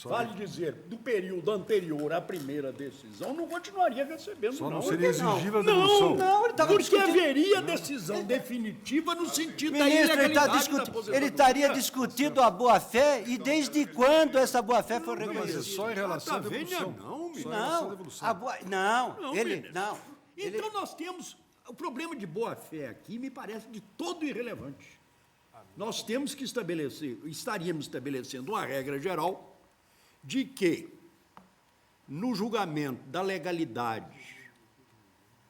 vale dizer, do período anterior à primeira decisão, não continuaria recebendo, Só não não. seria exigível a devolução. Não, ele estava Porque discutindo... haveria decisão definitiva no sentido da Ministro, ilegalidade da aposentadoria. ele estaria discutindo a boa-fé e desde quando essa boa-fé foi Mas é reconhecida? só em relação à Data vênia, devolução. não, ministro. Só em relação à devolução. Ministro. Então nós temos... O problema de boa-fé aqui me parece de todo irrelevante. Nós temos que estaríamos estabelecendo uma regra geral de que, no julgamento da legalidade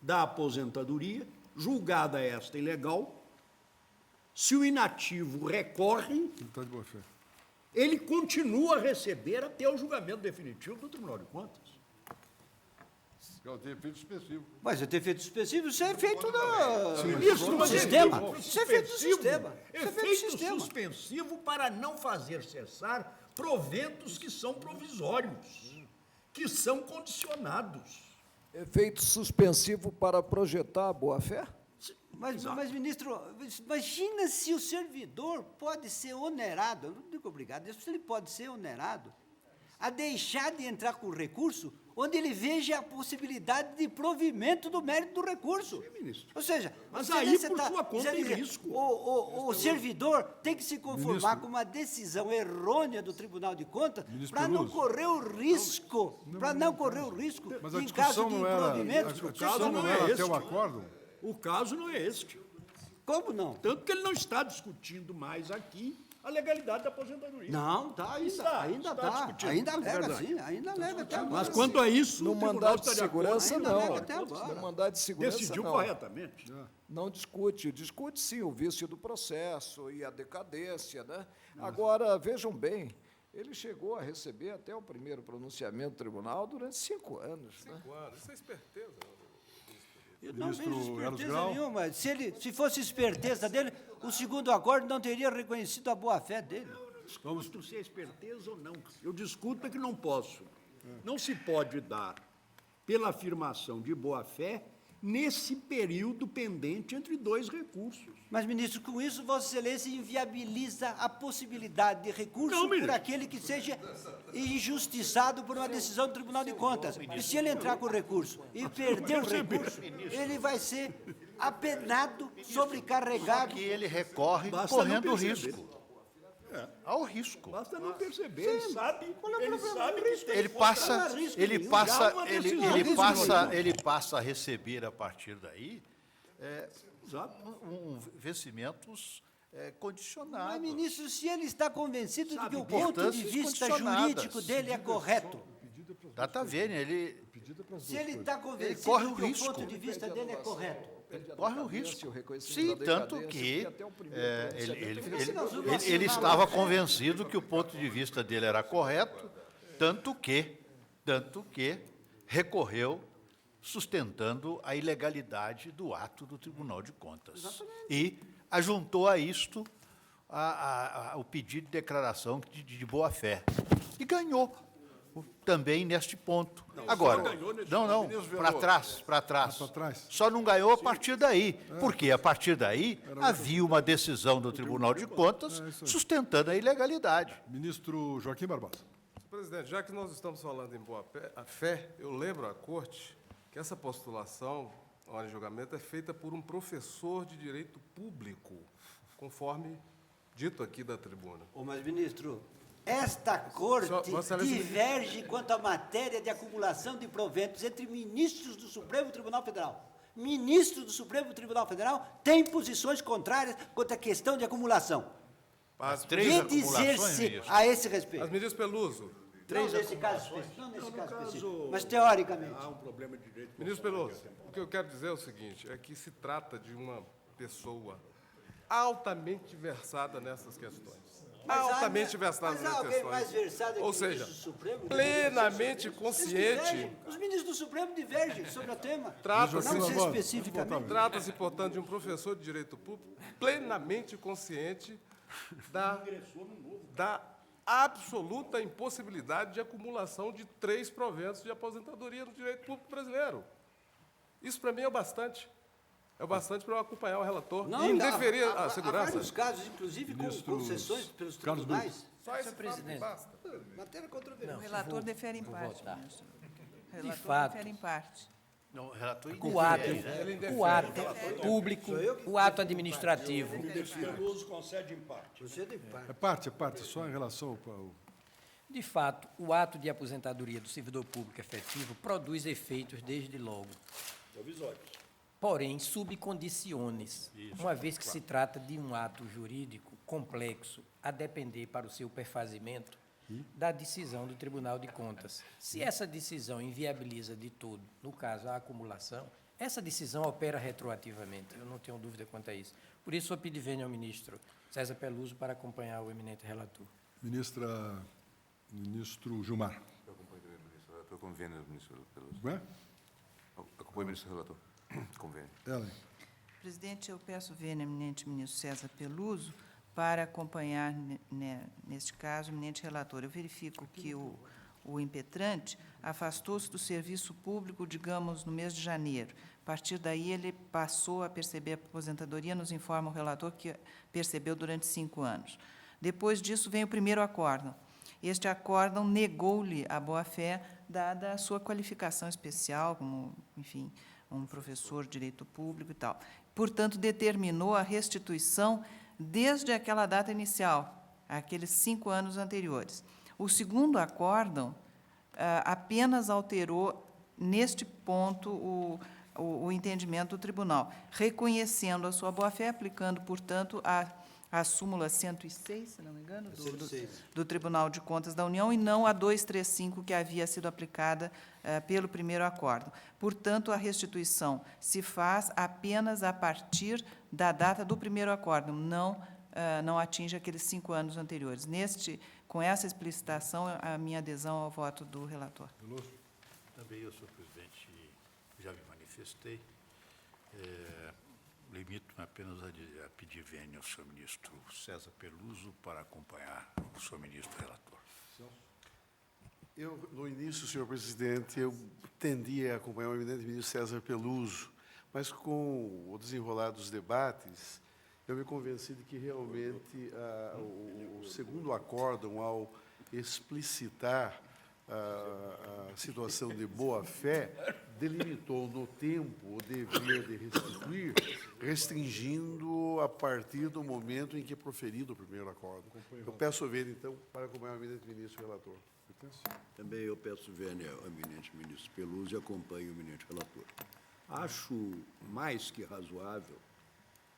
da aposentadoria, julgada esta ilegal, se o inativo recorre, Ele está de boa fé. ele continua a receber até o julgamento definitivo do Tribunal de Contas. Ela tem efeito suspensivo. Mas é ter feito suspensivo, isso é feito no Ministro, mas sistema. efeito Isso é feito no suspensivo, sistema. Isso é feito no efeito sistema. suspensivo para não fazer cessar proventos que são provisórios, que são condicionados. Efeito suspensivo para projetar a boa-fé? Mas, ministro, imagina se o servidor pode ser onerado, eu não digo obrigado, se ele pode ser onerado a deixar de entrar com recurso onde ele veja a possibilidade de provimento do mérito do recurso. Sim, ministro. Ou seja, Mas você aí, você por tá sua conta, dizendo em que risco. O servidor tem que se conformar Ministro. com uma decisão errônea do Tribunal de Contas Ministro para não Peluso. correr o risco, Mas a em caso discussão de não era, improvimento. a discussão não não é era até este. o acordo? O caso não é este. Como não? Tanto que ele não está discutindo mais aqui a legalidade da aposentadoria. Não, tá, ainda está tá. discutindo. Ainda alega, Verdade. sim, ainda alega até agora. Mas quanto a isso, No o tribunal mandado de está de acordo, segurança, ainda não. alega até agora. No mandado de segurança, decidiu não. corretamente. Não discute. Discute, sim, o vício do processo e a decadência, né? Agora, vejam bem, ele chegou a receber até o primeiro pronunciamento do tribunal durante 5 anos. 5 anos, isso é esperteza. Eu não vejo Ministro Carlos esperteza Grau. nenhuma. Se fosse esperteza dele, o segundo acordo não teria reconhecido a boa-fé dele. Eu discuto se é esperteza ou não. Eu discuto é que não posso. Não se pode dar pela afirmação de boa-fé nesse período pendente entre dois recursos. Mas, ministro, com isso, Vossa Excelência inviabiliza a possibilidade de recurso Não, por ministro. aquele que seja injustiçado por uma decisão do Tribunal de Contas. E se ele entrar com recurso e perder o recurso, ele vai ser apenado, sobrecarregado. Que ele recorre Basta correndo não perceber. risco. Ao risco. Basta não perceber. Ele sabe que tem Ele passa, risco ele nenhum, passa, já uma ele, decisão. ele passa, ele passa a receber a partir daí Exato. vencimentos Mas, condicionados. ministro, se ele está convencido de que o Sabe, ponto de importâncias vista condicionadas. jurídico dele é correto, Data vênia, ele se ele está convencido corre o de que risco. o ponto de vista dele é correto, corre o risco. o reconhecimento Sim, da tanto decadência, que porque até o primeiro ele estava convencido que o ponto de vista dele era correto, tanto que recorreu sustentando a ilegalidade do ato do Tribunal de Contas. E ajuntou a isto o pedido de declaração de boa-fé. E ganhou também neste ponto. Agora, não, para trás. Para trás. Só não ganhou a partir daí. Porque a partir daí havia uma decisão do Tribunal de Contas sustentando a ilegalidade. Ministro Joaquim Barbosa. Presidente, já que nós estamos falando em boa-fé, eu lembro à Corte que essa postulação, hora de julgamento, é feita por um professor de direito público, conforme dito aqui da tribuna. Mas, ministro, esta corte Vossa Excelência, diverge quanto à matéria de acumulação de proventos entre ministros do Supremo Tribunal Federal. Ministros do Supremo Tribunal Federal têm posições contrárias quanto à questão de acumulação. Três Vem dizer-se ministro. a esse respeito. Mas, ministro Peluso, Não nesse caso específico, mas teoricamente. Há um problema de direito. ministro Peluso, o que eu quero dizer é o seguinte, é que se trata de uma pessoa altamente versada nessas questões. Altamente versada nessas alguém mais questões. versado Ou que o seja, ministro do Supremo? plenamente Eles consciente. divergem. Os ministros do Supremo divergem sobre o tema. Trata-se, Não sei Barbosa, especificamente. Trata-se, portanto, de um professor de direito público plenamente consciente da absoluta impossibilidade de acumulação de 3 proventos de aposentadoria no direito público brasileiro. Isso, para mim, é o bastante. É o bastante para eu acompanhar o relator e indeferir a Há segurança. vários casos, inclusive, com concessões pelos Carlos tribunais. Só esse presidente. fato basta. Matéria controversa. O relator defere em parte, ministro. O relator fato. defere em parte. Não, relator O ato público, o ato administrativo, Peluso concede em parte. É parte, só em relação ao... de fato, o ato de aposentadoria do servidor público efetivo produz efeitos desde logo. Porém, sob condições, uma vez que se trata de um ato jurídico complexo, a depender para o seu perfazimento da decisão do Tribunal de Contas. Se essa decisão inviabiliza de todo, no caso, a acumulação, essa decisão opera retroativamente, eu não tenho dúvida quanto a isso. Por isso, eu pedi vênia ao ministro César Peluso para acompanhar o eminente relator. Ministro Gilmar. Eu acompanho também, ministro. Estou com vênia, ministro Peluso. Não é? Acompanho o ministro relator. Convênio. Ellen. Presidente, eu peço vênia, eminente ministro César Peluso, para acompanhar, neste caso, o eminente relator. Eu verifico que o impetrante afastou-se do serviço público, digamos, no mês de janeiro. A partir daí, ele passou a perceber a aposentadoria, nos informa o relator que percebeu durante 5 anos. Depois disso, vem o primeiro acórdão. Este acórdão negou-lhe a boa-fé, dada a sua qualificação especial, como, enfim, um professor de direito público e tal. Portanto, determinou a restituição desde aquela data inicial, aqueles 5 anos anteriores. O segundo acórdão apenas alterou, neste ponto, o entendimento do tribunal, reconhecendo a sua boa-fé, aplicando, portanto, a súmula 106, se não me engano, do Tribunal de Contas da União, e não a 235, que havia sido aplicada pelo primeiro acórdão. Portanto, a restituição se faz apenas a partir da data do primeiro acórdão, não atinge aqueles 5 anos anteriores. Com essa explicitação, a minha adesão ao voto do relator. Também eu, senhor presidente, já me manifestei. Limito-me apenas a pedir vênia ao senhor ministro César Peluso para acompanhar o senhor ministro relator. No início, senhor presidente, eu tendia a acompanhar o eminente ministro César Peluso, mas com o desenrolar dos debates, eu me convenci de que realmente o segundo acórdão, ao explicitar a situação de boa-fé, delimitou no tempo o dever de restituir, restringindo a partir do momento em que é proferido o primeiro acórdão. Eu peço vênia, então, para acompanhar o eminente ministro relator. Também eu peço vênia ao eminente ministro Peluso e acompanho o eminente relator. Acho mais que razoável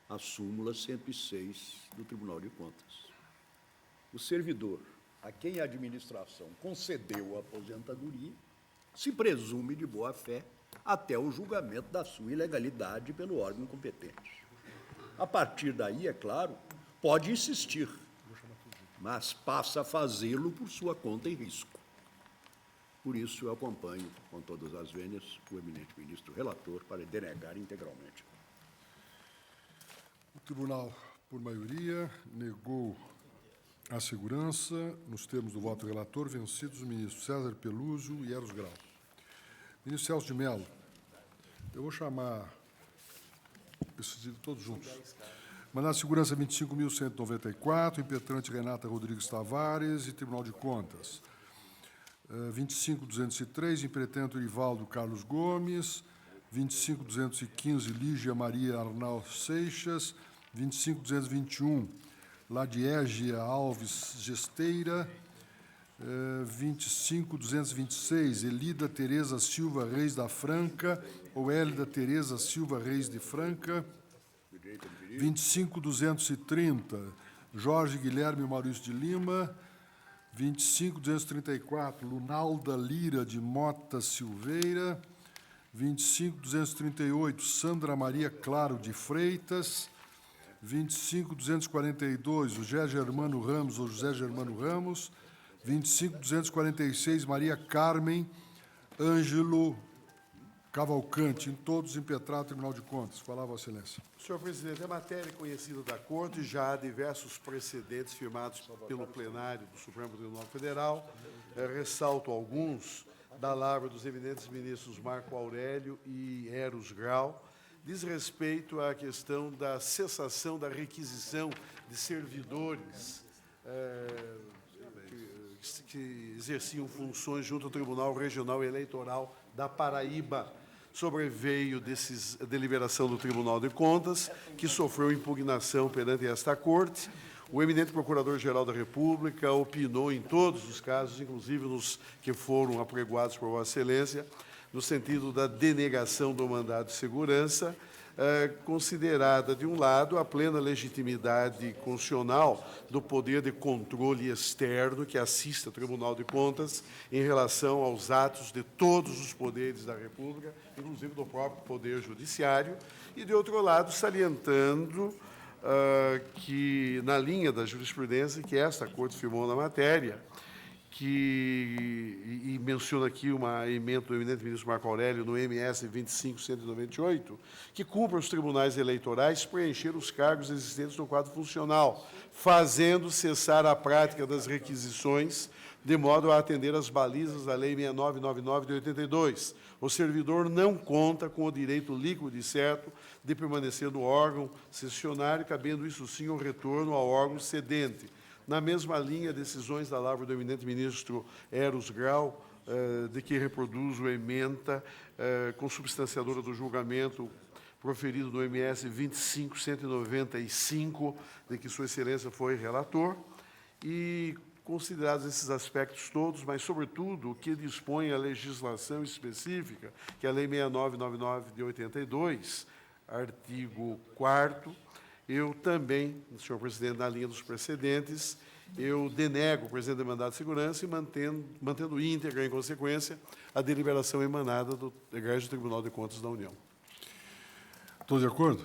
a súmula 106 do Tribunal de Contas. O servidor a quem a administração concedeu a aposentadoria se presume de boa-fé até o julgamento da sua ilegalidade pelo órgão competente. A partir daí, é claro, pode insistir, mas passa a fazê-lo por sua conta e risco. Por isso, eu acompanho, com todas as vênias, o eminente ministro relator para denegar integralmente. O tribunal, por maioria, negou a segurança, nos termos do voto do relator, vencidos os ministros César Peluso e Eros Grau. Ministro Celso de Mello, eu vou chamar esses todos juntos. Mandado de segurança 25.194, impetrante Renata Rodrigues Tavares e Tribunal de Contas. 25.203, impetrante Ivaldo Carlos Gomes. 25.215, Lígia Maria Arnal Seixas. 25.221, Ladiegia Alves Gesteira. 25.226, Elida Tereza Silva Reis da Franca, ou Hélida Tereza Silva Reis de Franca. 25.230, Jorge Guilherme Maurício de Lima. 25.234, Lunalda Lira de Mota Silveira. 25.238, Sandra Maria Claro de Freitas. 25.242, José Germano Ramos ou José Germano Ramos. 25.246, Maria Carmen Ângelo Cavalcante, em todos impetrados no Tribunal de Contas. Falar, Vossa Excelência. Senhor presidente, a matéria é conhecida da Corte, já há diversos precedentes firmados pelo plenário do Supremo Tribunal Federal. Ressalto alguns da lavra dos eminentes ministros Marco Aurélio e Eros Grau. Diz respeito à questão da cessação da requisição de servidores que exerciam funções junto ao Tribunal Regional Eleitoral da Paraíba. Sobreveio a deliberação do Tribunal de Contas, que sofreu impugnação perante esta Corte. O eminente Procurador-Geral da República opinou em todos os casos, inclusive nos que foram apregoados por Vossa Excelência, no sentido da denegação do mandado de segurança, considerada, de um lado, a plena legitimidade constitucional do poder de controle externo que assiste ao Tribunal de Contas em relação aos atos de todos os poderes da República, inclusive do próprio Poder Judiciário, e, de outro lado, salientando que, na linha da jurisprudência que esta Corte firmou na matéria, e menciona aqui uma emenda do eminente ministro Marco Aurélio no MS 25.198, que cumpre aos tribunais eleitorais preencher os cargos existentes no quadro funcional, fazendo cessar a prática das requisições, de modo a atender às balizas da Lei 6999 de 82. O servidor não conta com o direito líquido e certo de permanecer no órgão cessionário, cabendo isso sim o retorno ao órgão cedente. Na mesma linha, decisões da lavra do eminente ministro Eros Grau, de que reproduz o ementa consubstanciadora do julgamento proferido no MS 25.195, de que Sua Excelência foi relator, e considerados esses aspectos todos, mas, sobretudo, o que dispõe a legislação específica, que é a Lei 6999 de 82, artigo 4º, eu também, senhor presidente, na linha dos precedentes, eu denego o presente mandado de segurança e mantendo íntegra, em consequência, a deliberação emanada do Egresso Tribunal de Contas da União. Todos de acordo?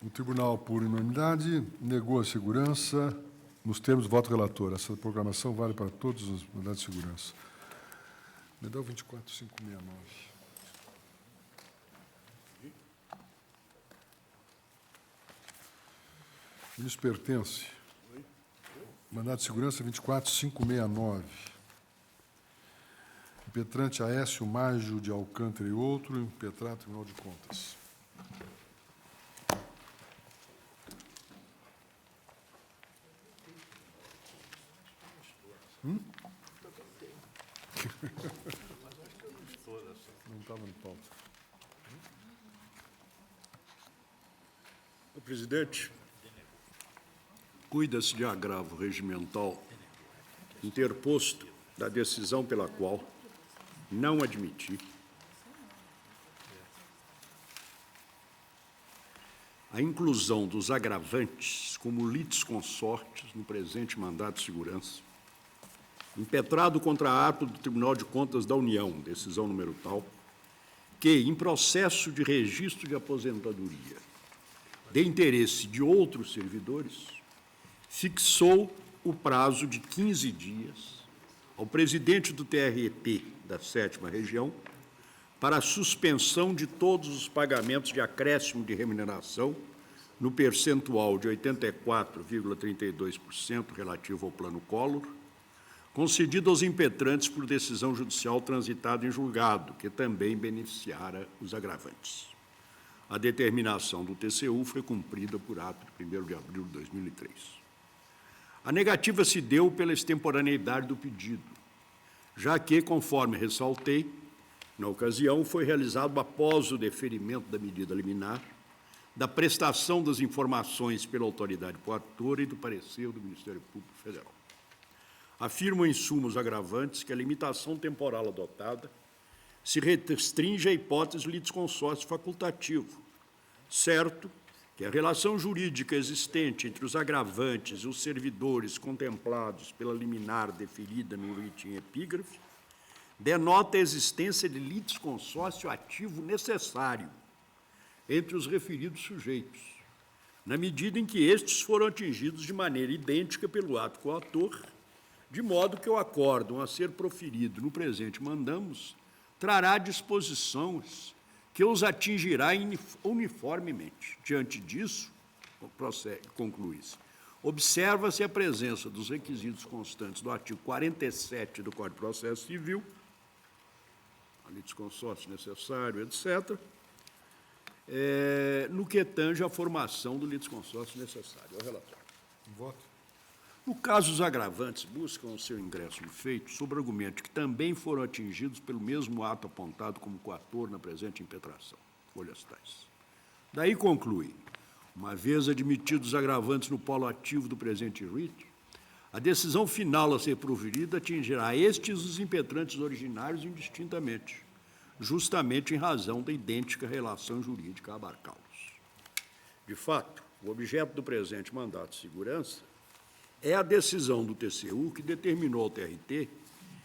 O tribunal, por unanimidade, negou a segurança nos termos do voto relator. Essa programação vale para todos os mandados de segurança. Me dá o 24.569. Lhes pertence. Mandado de segurança 24569. Impetrante Aécio Mágio de Alcântara e outro, impetrado Tribunal de Contas. Não estava no pauta. Presidente, cuida-se de agravo regimental interposto da decisão pela qual não admiti a inclusão dos agravantes como litisconsortes no presente mandado de segurança, impetrado contra ato do Tribunal de Contas da União, decisão número tal, que, em processo de registro de aposentadoria de interesse de outros servidores, fixou o prazo de 15 dias ao presidente do TREP da 7ª Região para a suspensão de todos os pagamentos de acréscimo de remuneração no percentual de 84,32% relativo ao Plano Collor, concedido aos impetrantes por decisão judicial transitada em julgado, que também beneficiara os agravantes. A determinação do TCU foi cumprida por ato de 1º de abril de 2003. A negativa se deu pela extemporaneidade do pedido, já que, conforme ressaltei, na ocasião foi realizado após o deferimento da medida liminar, da prestação das informações pela autoridade coatora e do parecer do Ministério Público Federal. Afirmam, em suma, os agravantes que a limitação temporal adotada se restringe à hipótese de litisconsórcio facultativo, certo que a relação jurídica existente entre os agravantes e os servidores contemplados pela liminar deferida no item epígrafe denota a existência de litisconsórcio ativo necessário entre os referidos sujeitos, na medida em que estes foram atingidos de maneira idêntica pelo ato coator, de modo que o acórdão a ser proferido no presente mandamos trará disposições que os atingirá uniformemente. Diante disso, conclui-se, observa-se a presença dos requisitos constantes do artigo 47 do Código de Processo Civil, a litisconsórcio necessário, etc., no que tange à formação do litisconsórcio necessário. É o relatório. Voto. No caso, os agravantes buscam o seu ingresso no feito sob argumento que também foram atingidos pelo mesmo ato apontado como coator na presente impetração, folhas tais. Daí conclui, uma vez admitidos os agravantes no polo ativo do presente rito, a decisão final a ser proferida atingirá estes os impetrantes originários indistintamente, justamente em razão da idêntica relação jurídica a abarcá-los. De fato, o objeto do presente mandato de segurança é a decisão do TCU que determinou ao TRT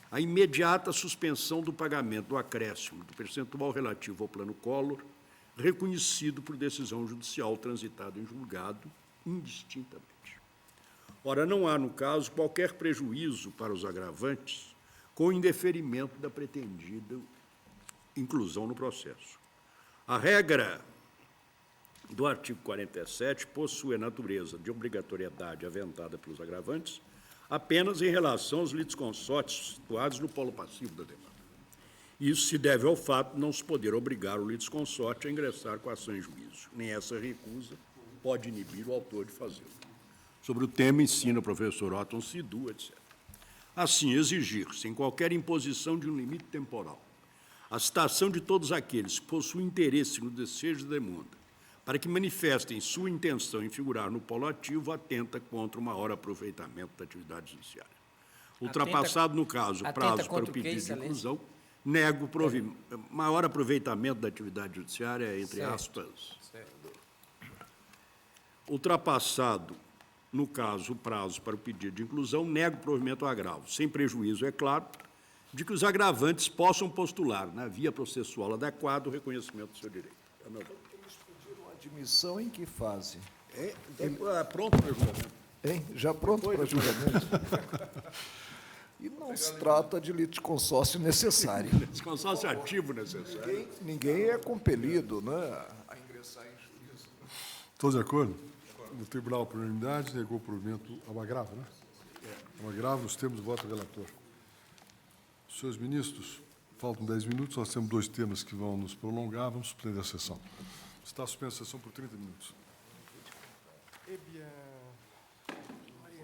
a imediata suspensão do pagamento do acréscimo do percentual relativo ao Plano Collor, reconhecido por decisão judicial transitada em julgado indistintamente. Ora, não há, no caso, qualquer prejuízo para os agravantes com o indeferimento da pretendida inclusão no processo. A regra do artigo 47 possui a natureza de obrigatoriedade aventada pelos agravantes apenas em relação aos litisconsortes situados no polo passivo da demanda. Isso se deve ao fato de não se poder obrigar o litisconsorte a ingressar com a ação em juízo. Nem essa recusa pode inibir o autor de fazê-lo. Sobre o tema, ensina o professor Otton Sidu, etc. Assim, exigir, sem qualquer imposição de um limite temporal, a citação de todos aqueles que possuem interesse no desejo da demanda, para que manifestem sua intenção em figurar no polo ativo, atenta contra o maior aproveitamento da atividade judiciária. Ultrapassado, no caso, o prazo para o pedido de inclusão, nego maior aproveitamento da atividade judiciária, entre aspas. Ultrapassado, no caso, o prazo para o pedido de inclusão, nego provimento ao agravo, sem prejuízo, é claro, de que os agravantes possam postular, na via processual adequada, o reconhecimento do seu direito. É meu voto. Admissão em que fase? Pronto para julgamento. Já pronto para julgamento? E não se trata de litisconsórcio necessário. Litisconsórcio ativo necessário. Ninguém é compelido, né, a ingressar em juízo. Todos de acordo? do tribunal por unanimidade, negou o provimento ao agravo, né? Ao agravo, nos termos do voto do relator. Senhores ministros, faltam 10 minutos, nós temos 2 temas que vão nos prolongar, vamos suspender a sessão. Está suspensa a sessão por 30 minutos. Eh bien,